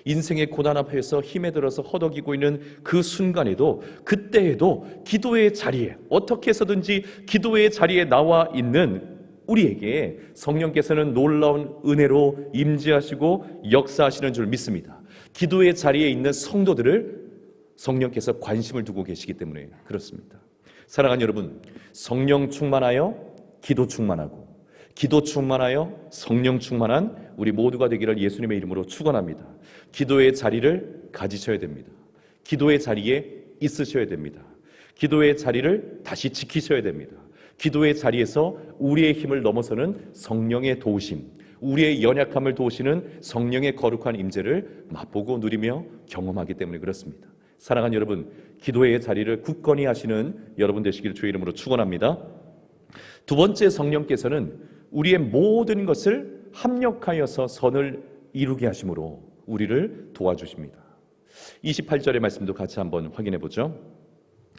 인생의 고난 앞에서 힘에 들어서 허덕이고 있는 그 순간에도, 그때에도 기도의 자리에, 어떻게 해서든지 기도의 자리에 나와 있는 우리에게 성령께서는 놀라운 은혜로 임재하시고 역사하시는 줄 믿습니다. 기도의 자리에 있는 성도들을 성령께서 관심을 두고 계시기 때문에 그렇습니다. 사랑하는 여러분, 성령 충만하여 기도 충만하고, 기도 충만하여 성령 충만한 우리 모두가 되기를 예수님의 이름으로 축원합니다. 기도의 자리를 가지셔야 됩니다. 기도의 자리에 있으셔야 됩니다. 기도의 자리를 다시 지키셔야 됩니다. 기도의 자리에서 우리의 힘을 넘어서는 성령의 도우심, 우리의 연약함을 도우시는 성령의 거룩한 임재를 맛보고 누리며 경험하기 때문에 그렇습니다. 사랑하는 여러분, 기도의 자리를 굳건히 하시는 여러분 되시기를 주의 이름으로 축원합니다. 두 번째, 성령께서는 우리의 모든 것을 합력하여서 선을 이루게 하심으로 우리를 도와주십니다. 28절의 말씀도 같이 한번 확인해 보죠.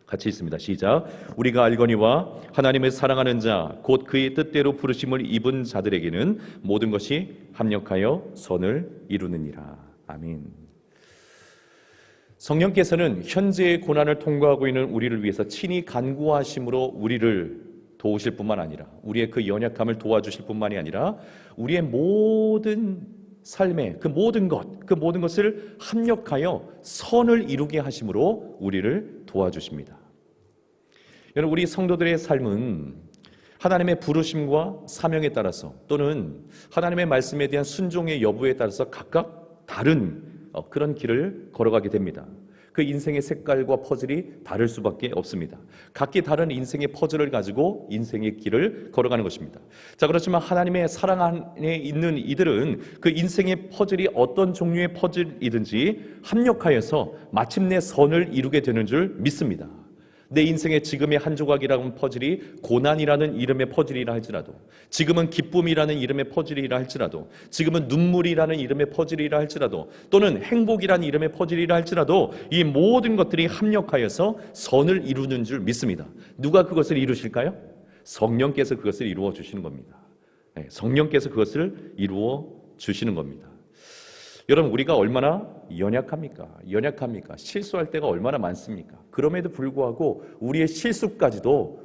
같이 있습니다. 시작. 우리가 알거니와 하나님을 사랑하는 자 곧 그의 뜻대로 부르심을 입은 자들에게는 모든 것이 합력하여 선을 이루느니라. 아멘. 성령께서는 현재의 고난을 통과하고 있는 우리를 위해서 친히 간구하심으로 우리를 도우실 뿐만 아니라, 우리의 그 연약함을 도와주실 뿐만이 아니라 우리의 모든 삶의 그 모든 것을 합력하여 선을 이루게 하심으로 우리를 도와주십니다. 여러분, 우리 성도들의 삶은 하나님의 부르심과 사명에 따라서, 또는 하나님의 말씀에 대한 순종의 여부에 따라서 각각 다른 그런 길을 걸어가게 됩니다. 그 인생의 색깔과 퍼즐이 다를 수밖에 없습니다. 각기 다른 인생의 퍼즐을 가지고 인생의 길을 걸어가는 것입니다. 자, 그렇지만 하나님의 사랑 안에 있는 이들은 그 인생의 퍼즐이 어떤 종류의 퍼즐이든지 합력하여서 마침내 선을 이루게 되는 줄 믿습니다. 내 인생의 지금의 한 조각이라는 퍼즐이 고난이라는 이름의 퍼즐이라 할지라도, 지금은 기쁨이라는 이름의 퍼즐이라 할지라도, 지금은 눈물이라는 이름의 퍼즐이라 할지라도, 또는 행복이라는 이름의 퍼즐이라 할지라도 이 모든 것들이 합력하여서 선을 이루는 줄 믿습니다. 누가 그것을 이루실까요? 성령께서 그것을 이루어 주시는 겁니다. 성령께서 그것을 이루어 주시는 겁니다. 여러분, 우리가 얼마나 연약합니까? 실수할 때가 얼마나 많습니까? 그럼에도 불구하고 우리의 실수까지도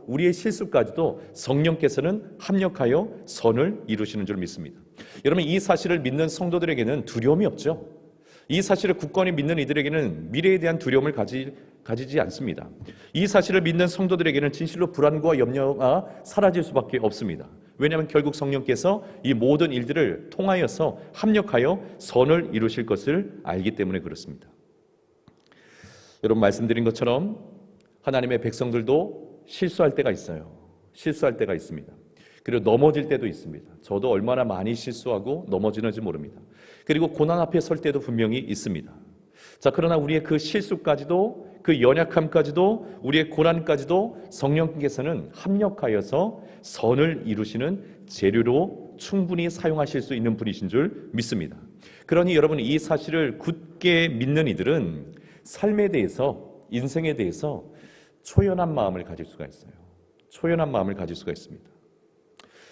성령께서는 합력하여 선을 이루시는 줄 믿습니다. 여러분, 이 사실을 믿는 성도들에게는 두려움이 없죠. 이 사실을 굳건히 믿는 이들에게는 미래에 대한 두려움을 가지지 않습니다. 이 사실을 믿는 성도들에게는 진실로 불안과 염려가 사라질 수밖에 없습니다. 왜냐하면 결국 성령께서 이 모든 일들을 통하여서 합력하여 선을 이루실 것을 알기 때문에 그렇습니다. 여러분, 말씀드린 것처럼 하나님의 백성들도 실수할 때가 있어요. 실수할 때가 있습니다. 그리고 넘어질 때도 있습니다. 저도 얼마나 많이 실수하고 넘어지는지 모릅니다. 그리고 고난 앞에 설 때도 분명히 있습니다. 자, 그러나 우리의 그 실수까지도, 그 연약함까지도, 우리의 고난까지도 성령께서는 합력하여서 선을 이루시는 재료로 충분히 사용하실 수 있는 분이신 줄 믿습니다. 그러니 여러분, 이 사실을 굳게 믿는 이들은 삶에 대해서, 인생에 대해서 초연한 마음을 가질 수가 있어요. 초연한 마음을 가질 수가 있습니다.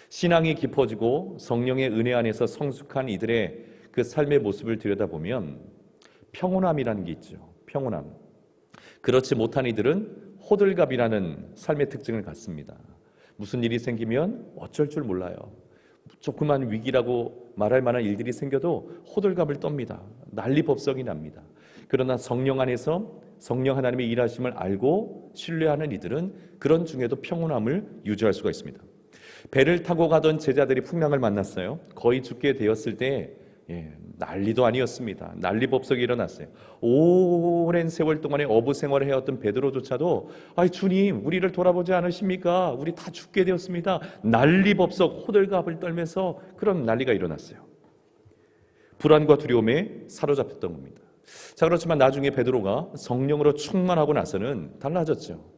신앙이 깊어지고 성령의 은혜 안에서 성숙한 이들의 그 삶의 모습을 들여다보면 평온함이라는 게 있죠. 평온함. 그렇지 못한 이들은 호들갑이라는 삶의 특징을 갖습니다. 무슨 일이 생기면 어쩔 줄 몰라요. 조그만 위기라고 말할 만한 일들이 생겨도 호들갑을 떱니다. 난리법석이 납니다. 그러나 성령 안에서 성령 하나님의 일하심을 알고 신뢰하는 이들은 그런 중에도 평온함을 유지할 수가 있습니다. 배를 타고 가던 제자들이 풍랑을 만났어요. 거의 죽게 되었을 때 난리도 아니었습니다. 난리법석이 일어났어요. 오랜 세월 동안에 어부 생활을 해왔던 베드로조차도 주님, 우리를 돌아보지 않으십니까? 우리 다 죽게 되었습니다. 난리법석, 호들갑을 떨면서 그런 난리가 일어났어요. 불안과 두려움에 사로잡혔던 겁니다. 자, 그렇지만 나중에 베드로가 성령으로 충만하고 나서는 달라졌죠.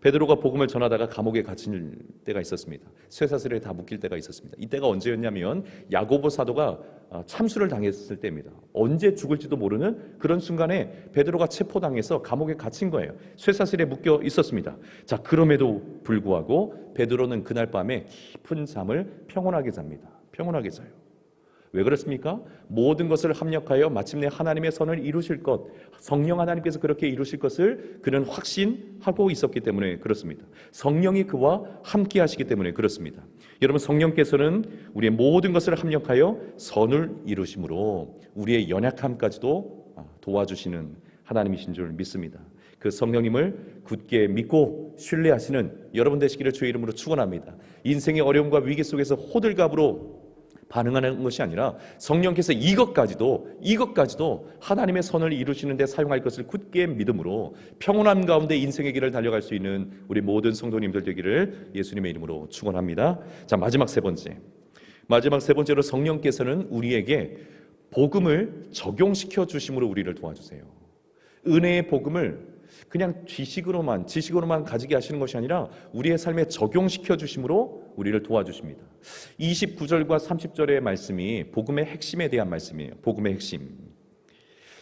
베드로가 복음을 전하다가 감옥에 갇힐 때가 있었습니다. 쇠사슬에 다 묶일 때가 있었습니다. 이때가 언제였냐면 야고보 사도가 참수를 당했을 때입니다. 언제 죽을지도 모르는 그런 순간에 베드로가 체포당해서 감옥에 갇힌 거예요. 쇠사슬에 묶여 있었습니다. 자, 그럼에도 불구하고 베드로는 그날 밤에 깊은 잠을 평온하게 잡니다. 평온하게 자요. 왜 그렇습니까? 모든 것을 합력하여 마침내 하나님의 선을 이루실 것, 성령 하나님께서 그렇게 이루실 것을 그는 확신하고 있었기 때문에 그렇습니다. 성령이 그와 함께 하시기 때문에 그렇습니다. 여러분, 성령께서는 우리의 모든 것을 합력하여 선을 이루심으로 우리의 연약함까지도 도와주시는 하나님이신 줄 믿습니다. 그 성령님을 굳게 믿고 신뢰하시는 여러분 되시기를 주의 이름으로 축원합니다. 인생의 어려움과 위기 속에서 호들갑으로 반응하는 것이 아니라 성령께서 이것까지도 하나님의 선을 이루시는 데 사용할 것을 굳게 믿음으로 평온함 가운데 인생의 길을 달려갈 수 있는 우리 모든 성도님들 되기를 예수님의 이름으로 축원합니다. 자, 마지막 세 번째로 성령께서는 우리에게 복음을 적용시켜 주심으로 우리를 도와주세요. 은혜의 복음을 그냥 지식으로만 가지게 하시는 것이 아니라 우리의 삶에 적용시켜 주심으로 우리를 도와주십니다. 29절과 30절의 말씀이 복음의 핵심에 대한 말씀이에요. 복음의 핵심.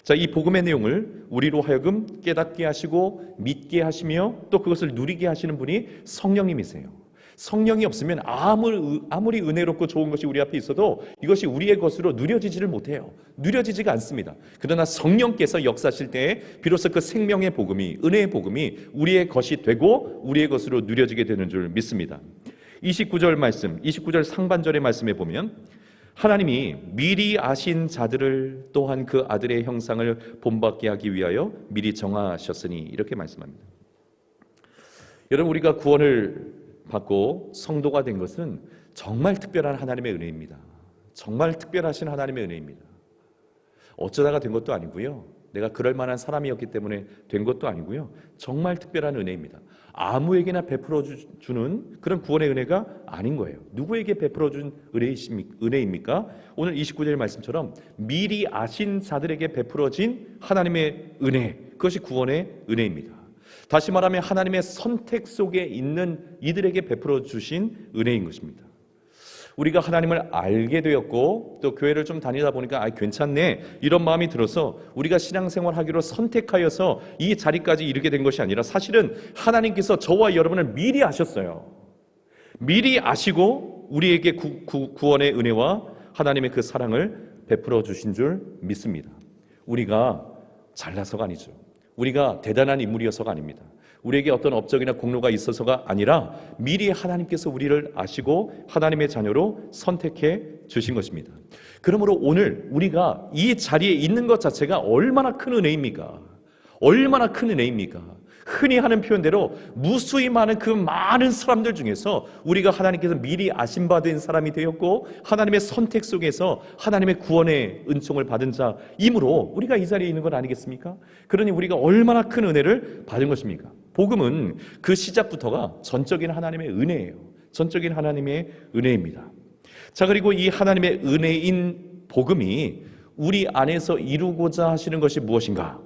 자, 이 복음의 내용을 우리로 하여금 깨닫게 하시고 믿게 하시며 또 그것을 누리게 하시는 분이 성령님이세요. 성령이 없으면 아무리 은혜롭고 좋은 것이 우리 앞에 있어도 이것이 우리의 것으로 누려지지를 못해요. 누려지지가 않습니다. 그러나 성령께서 역사하실 때에 비로소 그 생명의 복음이, 은혜의 복음이 우리의 것이 되고 우리의 것으로 누려지게 되는 줄 믿습니다. 29절 말씀, 29절 상반절의 말씀에 보면 하나님이 미리 아신 자들을 또한 그 아들의 형상을 본받게 하기 위하여 미리 정하셨으니 이렇게 말씀합니다. 여러분, 우리가 구원을 받고 성도가 된 것은 정말 특별한 하나님의 은혜입니다. 정말 특별하신 하나님의 은혜입니다. 어쩌다가 된 것도 아니고요. 내가 그럴 만한 사람이었기 때문에 된 것도 아니고요. 정말 특별한 은혜입니다. 아무에게나 베풀어 주는 그런 구원의 은혜가 아닌 거예요. 누구에게 베풀어 준 은혜입니까? 오늘 29절 말씀처럼 미리 아신 자들에게 베풀어진 하나님의 은혜, 그것이 구원의 은혜입니다. 다시 말하면 하나님의 선택 속에 있는 이들에게 베풀어 주신 은혜인 것입니다. 우리가 하나님을 알게 되었고 또 교회를 좀 다니다 보니까 괜찮네 이런 마음이 들어서 우리가 신앙생활하기로 선택하여서 이 자리까지 이르게 된 것이 아니라 사실은 하나님께서 저와 여러분을 미리 아셨어요. 미리 아시고 우리에게 구원의 은혜와 하나님의 그 사랑을 베풀어 주신 줄 믿습니다. 우리가 잘나서가 아니죠. 우리가 대단한 인물이어서가 아닙니다. 우리에게 어떤 업적이나 공로가 있어서가 아니라 미리 하나님께서 우리를 아시고 하나님의 자녀로 선택해 주신 것입니다. 그러므로 오늘 우리가 이 자리에 있는 것 자체가 얼마나 큰 은혜입니까? 얼마나 큰 은혜입니까? 흔히 하는 표현대로 무수히 많은 그 많은 사람들 중에서 우리가 하나님께서 미리 아심받은 사람이 되었고 하나님의 선택 속에서 하나님의 구원의 은총을 받은 자이므로 우리가 이 자리에 있는 건 아니겠습니까? 그러니 우리가 얼마나 큰 은혜를 받은 것입니까? 복음은 그 시작부터가 전적인 하나님의 은혜예요. 전적인 하나님의 은혜입니다. 자, 그리고 이 하나님의 은혜인 복음이 우리 안에서 이루고자 하시는 것이 무엇인가?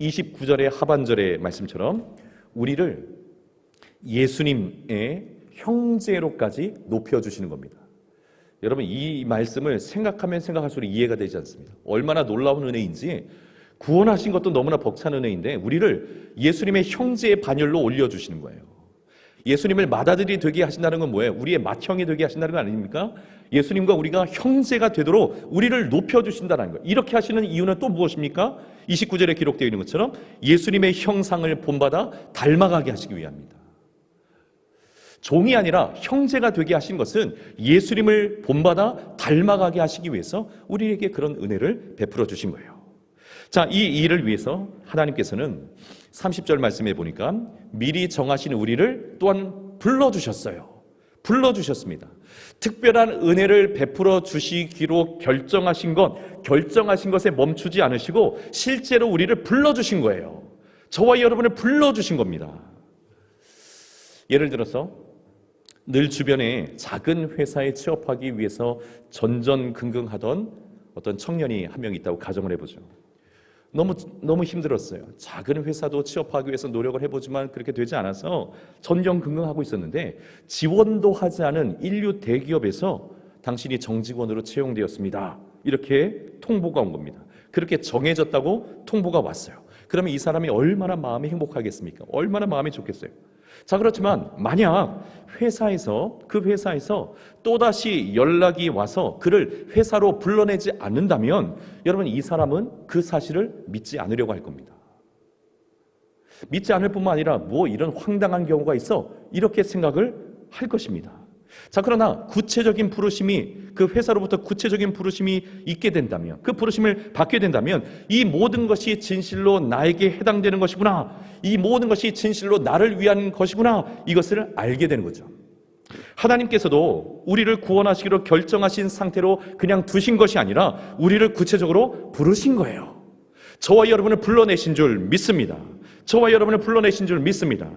29절의 하반절의 말씀처럼 우리를 예수님의 형제로까지 높여주시는 겁니다. 여러분, 이 말씀을 생각하면 생각할수록 이해가 되지 않습니다. 얼마나 놀라운 은혜인지. 구원하신 것도 너무나 벅찬 은혜인데 우리를 예수님의 형제의 반열로 올려주시는 거예요. 예수님을 맏아들이 되게 하신다는 건 뭐예요? 우리의 맏형이 되게 하신다는 거 아닙니까? 예수님과 우리가 형제가 되도록 우리를 높여주신다는 거예요. 이렇게 하시는 이유는 또 무엇입니까? 29절에 기록되어 있는 것처럼 예수님의 형상을 본받아 닮아가게 하시기 위함입니다. 종이 아니라 형제가 되게 하신 것은 예수님을 본받아 닮아가게 하시기 위해서 우리에게 그런 은혜를 베풀어 주신 거예요. 자, 이 일을 위해서 하나님께서는 30절 말씀해 보니까 미리 정하신 우리를 또한 불러주셨어요. 불러주셨습니다. 특별한 은혜를 베풀어 주시기로 결정하신 것에 멈추지 않으시고 실제로 우리를 불러주신 거예요. 저와 여러분을 불러주신 겁니다. 예를 들어서 늘 주변에 작은 회사에 취업하기 위해서 전전긍긍하던 어떤 청년이 한 명 있다고 가정을 해보죠. 너무 힘들었어요. 작은 회사도 취업하기 위해서 노력을 해보지만 그렇게 되지 않아서 전전긍긍하고 있었는데 지원도 하지 않은 인류 대기업에서 당신이 정직원으로 채용되었습니다. 이렇게 통보가 온 겁니다. 그렇게 정해졌다고 통보가 왔어요. 그러면 이 사람이 얼마나 마음이 행복하겠습니까? 얼마나 마음이 좋겠어요? 자, 그렇지만 만약 그 회사에서 또다시 연락이 와서 그를 회사로 불러내지 않는다면 여러분, 이 사람은 그 사실을 믿지 않으려고 할 겁니다. 믿지 않을 뿐만 아니라 뭐 이런 황당한 경우가 있어 이렇게 생각을 할 것입니다. 자, 그러나 구체적인 부르심이 그 회사로부터 구체적인 부르심이 있게 된다면, 그 부르심을 받게 된다면 이 모든 것이 진실로 나에게 해당되는 것이구나, 이 모든 것이 진실로 나를 위한 것이구나, 이것을 알게 되는 거죠. 하나님께서도 우리를 구원하시기로 결정하신 상태로 그냥 두신 것이 아니라 우리를 구체적으로 부르신 거예요. 저와 여러분을 불러내신 줄 믿습니다. 저와 여러분을 불러내신 줄 믿습니다.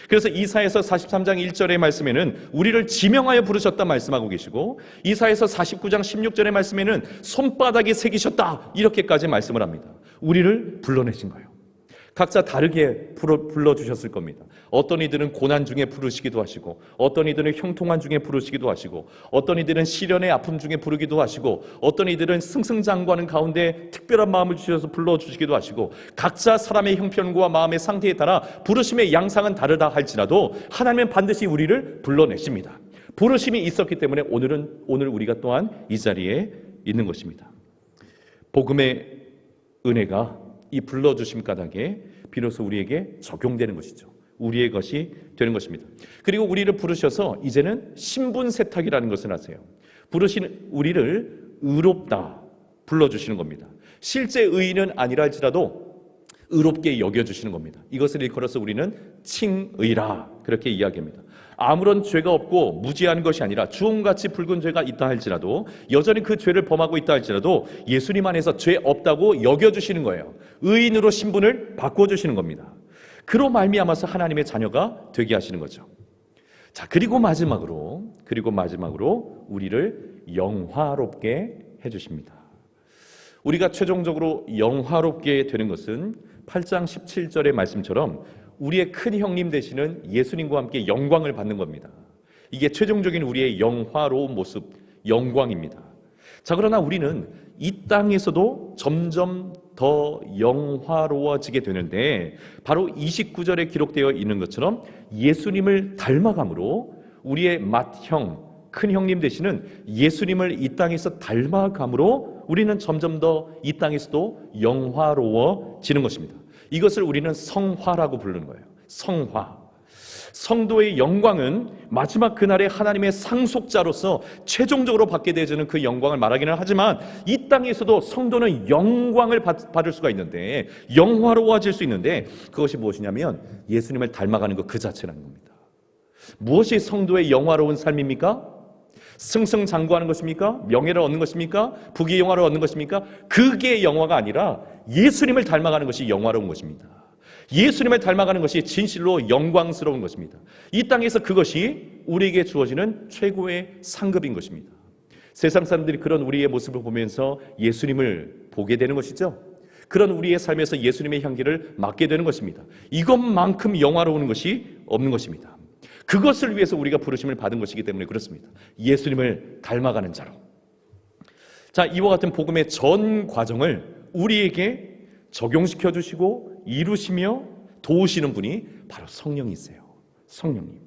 그래서 이사야서 43장 1절의 말씀에는 우리를 지명하여 부르셨다 말씀하고 계시고, 이사야서 49장 16절의 말씀에는 손바닥에 새기셨다 이렇게까지 말씀을 합니다. 우리를 불러내신 거예요. 각자 다르게 불러주셨을 겁니다. 어떤 이들은 고난 중에 부르시기도 하시고, 어떤 이들은 형통한 중에 부르시기도 하시고, 어떤 이들은 시련의 아픔 중에 부르기도 하시고, 어떤 이들은 승승장구하는 가운데 특별한 마음을 주셔서 불러주시기도 하시고, 각자 사람의 형편과 마음의 상태에 따라 부르심의 양상은 다르다 할지라도 하나님은 반드시 우리를 불러내십니다. 부르심이 있었기 때문에 오늘 우리가 또한 이 자리에 있는 것입니다. 복음의 은혜가 이 불러주심 까닭에 비로소 우리에게 적용되는 것이죠. 우리의 것이 되는 것입니다. 그리고 우리를 부르셔서 이제는 신분 세탁이라는 것을 하세요. 부르시는 우리를 의롭다 불러주시는 겁니다. 실제 의인은 아니라 할지라도 의롭게 여겨주시는 겁니다. 이것을 일컬어서 우리는 칭의라 그렇게 이야기합니다. 아무런 죄가 없고 무지한 것이 아니라 주홍같이 붉은 죄가 있다 할지라도, 여전히 그 죄를 범하고 있다 할지라도 예수님 안에서 죄 없다고 여겨주시는 거예요. 의인으로 신분을 바꿔주시는 겁니다. 그로 말미암아서 하나님의 자녀가 되게 하시는 거죠. 자, 그리고 마지막으로 우리를 영화롭게 해주십니다. 우리가 최종적으로 영화롭게 되는 것은 8장 17절의 말씀처럼 우리의 큰 형님 되시는 예수님과 함께 영광을 받는 겁니다. 이게 최종적인 우리의 영화로운 모습, 영광입니다. 자, 그러나 우리는 이 땅에서도 점점 더 영화로워지게 되는데, 바로 29절에 기록되어 있는 것처럼 예수님을 닮아감으로 우리의 맏형, 큰 형님 되시는 예수님을 이 땅에서 닮아감으로 우리는 점점 더 이 땅에서도 영화로워지는 것입니다. 이것을 우리는 성화라고 부르는 거예요. 성화. 성도의 영광은 마지막 그날에 하나님의 상속자로서 최종적으로 받게 되어지는 그 영광을 말하기는 하지만, 이 땅에서도 성도는 영광을 받을 수가 있는데, 영화로워질 수 있는데, 그것이 무엇이냐면 예수님을 닮아가는 것 그 자체라는 겁니다. 무엇이 성도의 영화로운 삶입니까? 승승장구하는 것입니까? 명예를 얻는 것입니까? 부귀영화를 얻는 것입니까? 그게 영화가 아니라 예수님을 닮아가는 것이 영화로운 것입니다. 예수님을 닮아가는 것이 진실로 영광스러운 것입니다. 이 땅에서 그것이 우리에게 주어지는 최고의 상급인 것입니다. 세상 사람들이 그런 우리의 모습을 보면서 예수님을 보게 되는 것이죠. 그런 우리의 삶에서 예수님의 향기를 맡게 되는 것입니다. 이것만큼 영화로운 것이 없는 것입니다. 그것을 위해서 우리가 부르심을 받은 것이기 때문에 그렇습니다. 예수님을 닮아가는 자로. 자, 이와 같은 복음의 전 과정을 우리에게 적용시켜 주시고 이루시며 도우시는 분이 바로 성령이세요. 성령님.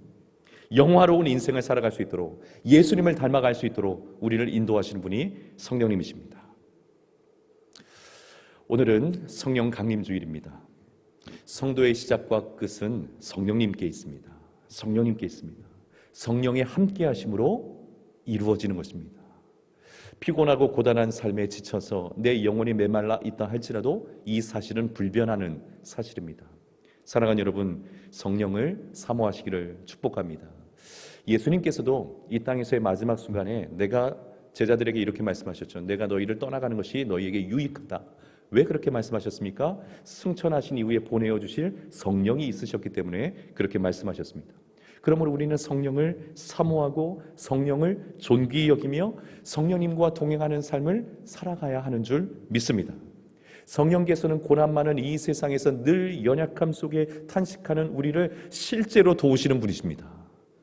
영화로운 인생을 살아갈 수 있도록, 예수님을 닮아갈 수 있도록 우리를 인도하시는 분이 성령님이십니다. 오늘은 성령 강림 주일입니다. 성도의 시작과 끝은 성령님께 있습니다. 성령님께 있습니다. 성령의 함께 하심으로 이루어지는 것입니다. 피곤하고 고단한 삶에 지쳐서 내 영혼이 메말라 있다 할지라도 이 사실은 불변하는 사실입니다. 사랑하는 여러분, 성령을 사모하시기를 축복합니다. 예수님께서도 이 땅에서의 마지막 순간에 내가 제자들에게 이렇게 말씀하셨죠. 내가 너희를 떠나가는 것이 너희에게 유익하다. 왜 그렇게 말씀하셨습니까? 승천하신 이후에 보내어 주실 성령이 있으셨기 때문에 그렇게 말씀하셨습니다. 그러므로 우리는 성령을 사모하고 성령을 존귀히 여기며 성령님과 동행하는 삶을 살아가야 하는 줄 믿습니다. 성령께서는 고난 많은 이 세상에서 늘 연약함 속에 탄식하는 우리를 실제로 도우시는 분이십니다.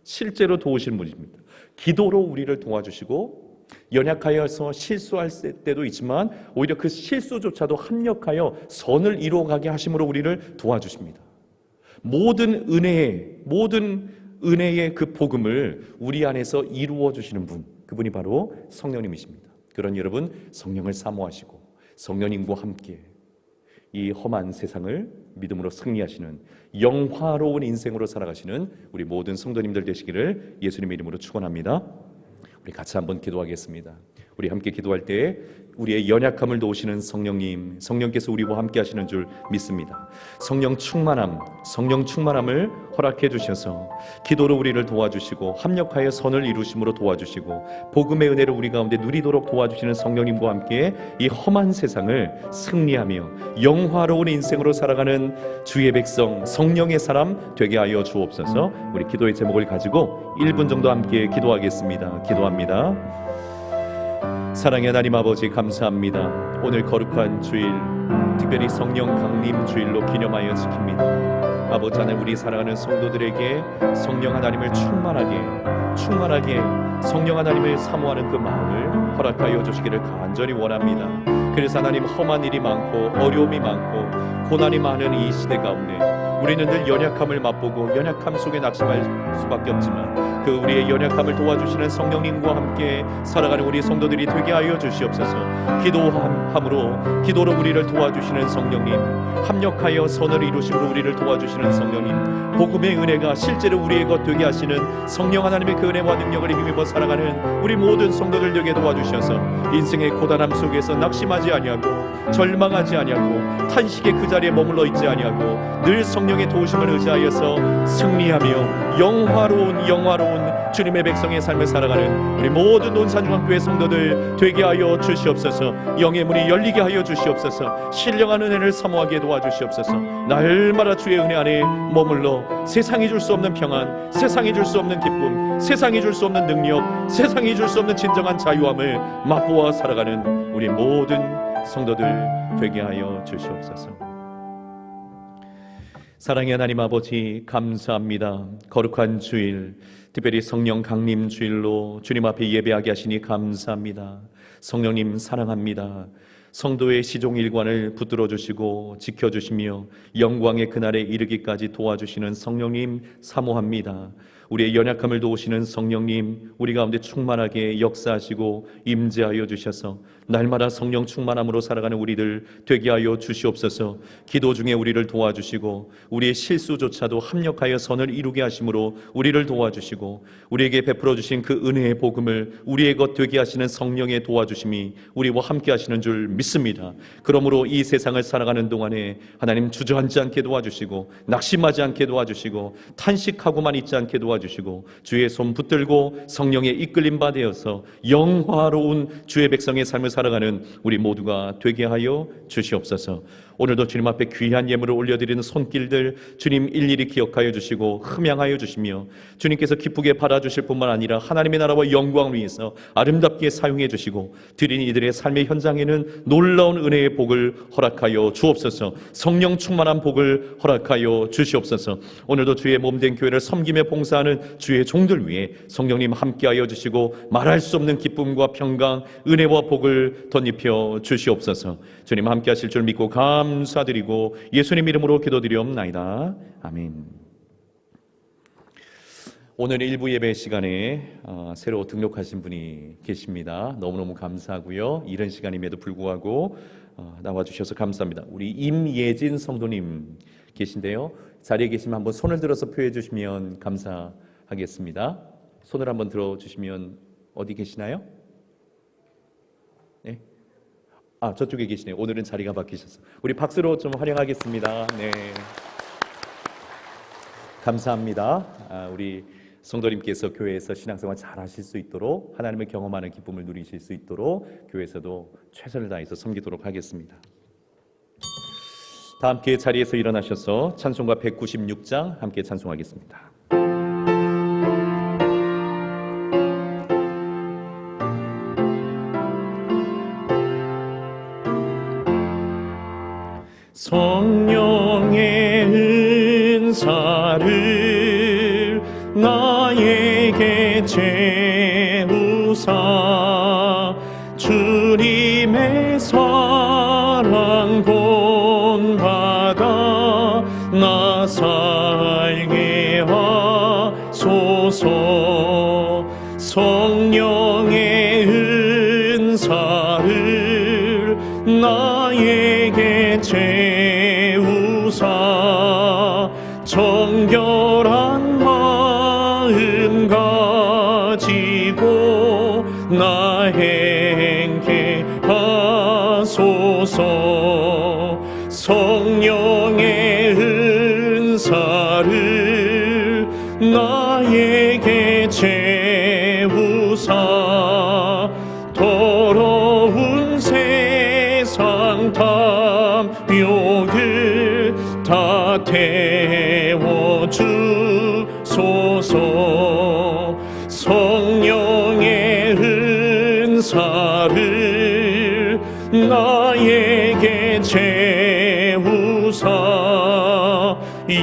실제로 도우시는 분이십니다. 기도로 우리를 도와주시고, 연약하여서 실수할 때도 있지만 오히려 그 실수조차도 합력하여 선을 이루어가게 하심으로 우리를 도와주십니다. 모든 은혜의 그 복음을 우리 안에서 이루어 주시는 분, 그분이 바로 성령님이십니다. 그런 여러분, 성령을 사모하시고 성령님과 함께 이 험한 세상을 믿음으로 승리하시는 영화로운 인생으로 살아가시는 우리 모든 성도님들 되시기를 예수님의 이름으로 축원합니다. 우리 같이 한번 기도하겠습니다. 우리 함께 기도할 때 우리의 연약함을 도우시는 성령님, 성령께서 우리와 함께 하시는 줄 믿습니다. 성령 충만함을 허락해 주셔서 기도로 우리를 도와주시고 합력하여 선을 이루심으로 도와주시고 복음의 은혜를 우리 가운데 누리도록 도와주시는 성령님과 함께 이 험한 세상을 승리하며 영화로운 인생으로 살아가는 주의 백성, 성령의 사람 되게 하여 주옵소서. 우리 기도의 제목을 가지고 1분 정도 함께 기도하겠습니다. 기도합니다. 사랑의 하나님 아버지, 감사합니다. 오늘 거룩한 주일, 특별히 성령 강림 주일로 기념하여 지킵니다. 아버지 하나님, 우리 사랑하는 성도들에게 성령 하나님을 충만하게 성령 하나님을 사모하는 그 마음을 허락하여 주시기를 간절히 원합니다. 그래서 하나님, 험한 일이 많고 어려움이 많고 고난이 많은 이 시대 가운데 우리는 늘 연약함을 맛보고 연약함 속에 낙심할 수밖에 없지만 그 우리의 연약함을 도와주시는 성령님과 함께 살아가는 우리 성도들이 되게 하여 주시옵소서. 기도로 우리를 도와주시는 성령님, 합력하여 선을 이루심으로 우리를 도와주시는 성령님, 복음의 은혜가 실제로 우리의 것 되게 하시는 성령 하나님의 그 은혜와 능력을 힘입어 살아가는 우리 모든 성도들 되게 도와주셔서 인생의 고단함 속에서 낙심하지 아니하고 절망하지 아니하고 탄식의 그 자리에 머물러 있지 아니하고 늘 성령의 도우심을 의지하여서 승리하며 영화로운 주님의 백성의 삶을 살아가는 우리 모든 논산중앙교회 성도들 되게 하여 주시옵소서. 영의 문이 열리게 하여 주시옵소서. 신령한 은혜를 사모하게 도와주시옵소서. 날마다 주의 은혜 안에 머물러 세상이 줄 수 없는 평안, 세상이 줄 수 없는 기쁨, 세상이 줄 수 없는 능력, 세상이 줄 수 없는 진정한 자유함을 맛보아 살아가는 우리 모든 성도들 되게 하여 주시옵소서. 사랑의 하나님 아버지, 감사합니다. 거룩한 주일, 특별히 성령 강림 주일로 주님 앞에 예배하게 하시니 감사합니다. 성령님 사랑합니다. 성도의 시종 일관을 붙들어 주시고 지켜주시며 영광의 그날에 이르기까지 도와주시는 성령님 사모합니다. 우리의 연약함을 도우시는 성령님, 우리 가운데 충만하게 역사하시고 임재하여 주셔서 날마다 성령 충만함으로 살아가는 우리들 되게 하여 주시옵소서. 기도 중에 우리를 도와주시고 우리의 실수조차도 합력하여 선을 이루게 하심으로 우리를 도와주시고 우리에게 베풀어 주신 그 은혜의 복음을 우리의 것 되게 하시는 성령의 도와주심이 우리와 함께 하시는 줄 믿습니다. 그러므로 이 세상을 살아가는 동안에 하나님 주저앉지 않게 도와주시고 낙심하지 않게 도와주시고 탄식하고만 있지 않게 도와주시고 주의 손 붙들고 성령의 이끌림 받아서 영화로운 주의 백성의 삶을 살아가는 우리 모두가 되게 하여 주시옵소서. 오늘도 주님 앞에 귀한 예물을 올려드리는 손길들 주님 일일이 기억하여 주시고 흠양하여 주시며 주님께서 기쁘게 받아주실 뿐만 아니라 하나님의 나라와 영광을 위해서 아름답게 사용해 주시고 드린 이들의 삶의 현장에는 놀라운 은혜의 복을 허락하여 주옵소서. 성령 충만한 복을 허락하여 주시옵소서. 오늘도 주의 몸된 교회를 섬기며 봉사하는 주의 종들 위해 성령님 함께하여 주시고 말할 수 없는 기쁨과 평강, 은혜와 복을 덧입혀 주시옵소서. 주님 함께하실 줄 믿고 감사드리고 예수님 이름으로 기도드리옵나이다. 아멘. 오늘 일부 예배 시간에 새로 등록하신 분이 계십니다. 너무너무 감사하고요. 이른 시간임에도 불구하고 나와주셔서 감사합니다. 우리 임예진 성도님 계신데요. 자리에 계시면 한번 손을 들어서 표해 주시면 감사하겠습니다. 손을 한번 들어주시면 어디 계시나요? 네. 저쪽에 계시네요. 오늘은 자리가 바뀌셨어요. 우리 박수로 좀 환영하겠습니다. 네. 감사합니다. 우리 성도님께서 교회에서 신앙생활 잘 하실 수 있도록 하나님을 경험하는 기쁨을 누리실 수 있도록 교회에서도 최선을 다해서 섬기도록 하겠습니다. 다 함께 자리에서 일어나셔서 찬송가 196장 함께 찬송하겠습니다. 성령의 은사를 나에게 채우사 주님의 사랑 본받아 나 살게 하소서. 성령의 은사를 나에게 채우사 정결한 마음 가지고 나 행케 하소서. 성령의 은사를 나에게 채우사 더러운 세상 탐욕을 다 태워주소서. 성령의 은사를 나에게 채우사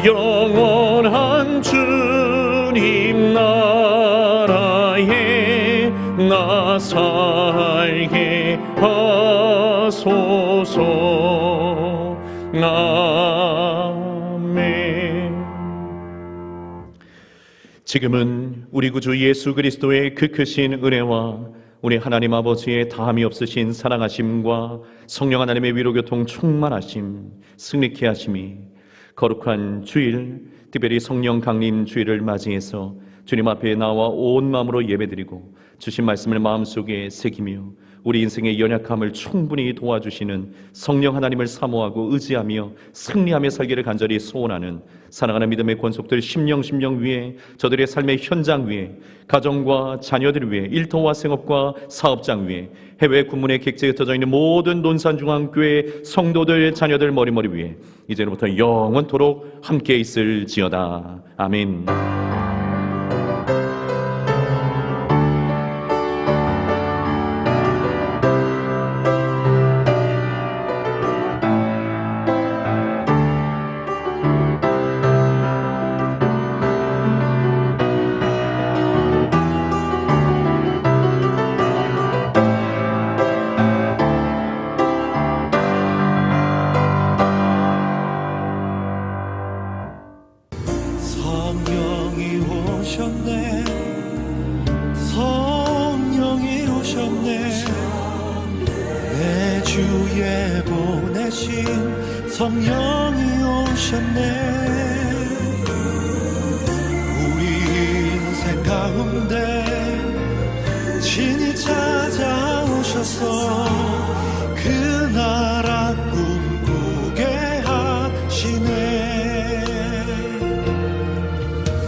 영원한 주님 나라에 나 살게 하소서. 아멘. 지금은 우리 구주 예수 그리스도의 그 크신 은혜와 우리 하나님 아버지의 다함이 없으신 사랑하심과 성령 하나님의 위로교통 충만하심, 승리케 하심이 거룩한 주일, 특별히 성령 강림 주일을 맞이해서 주님 앞에 나와 온 마음으로 예배드리고 주신 말씀을 마음속에 새기며 우리 인생의 연약함을 충분히 도와주시는 성령 하나님을 사모하고 의지하며 승리하며 살기를 간절히 소원하는 사랑하는 믿음의 권속들 심령 위에, 저들의 삶의 현장 위에, 가정과 자녀들 위에, 일터와 생업과 사업장 위에, 해외 군문의 객지에 흩어져 있는 모든 논산중앙교회 성도들 자녀들 머리 위에 이제부터 영원토록 함께 있을지어다. 아멘. 성령이 오셨네. 내 주에 보내신 성령이 오셨네.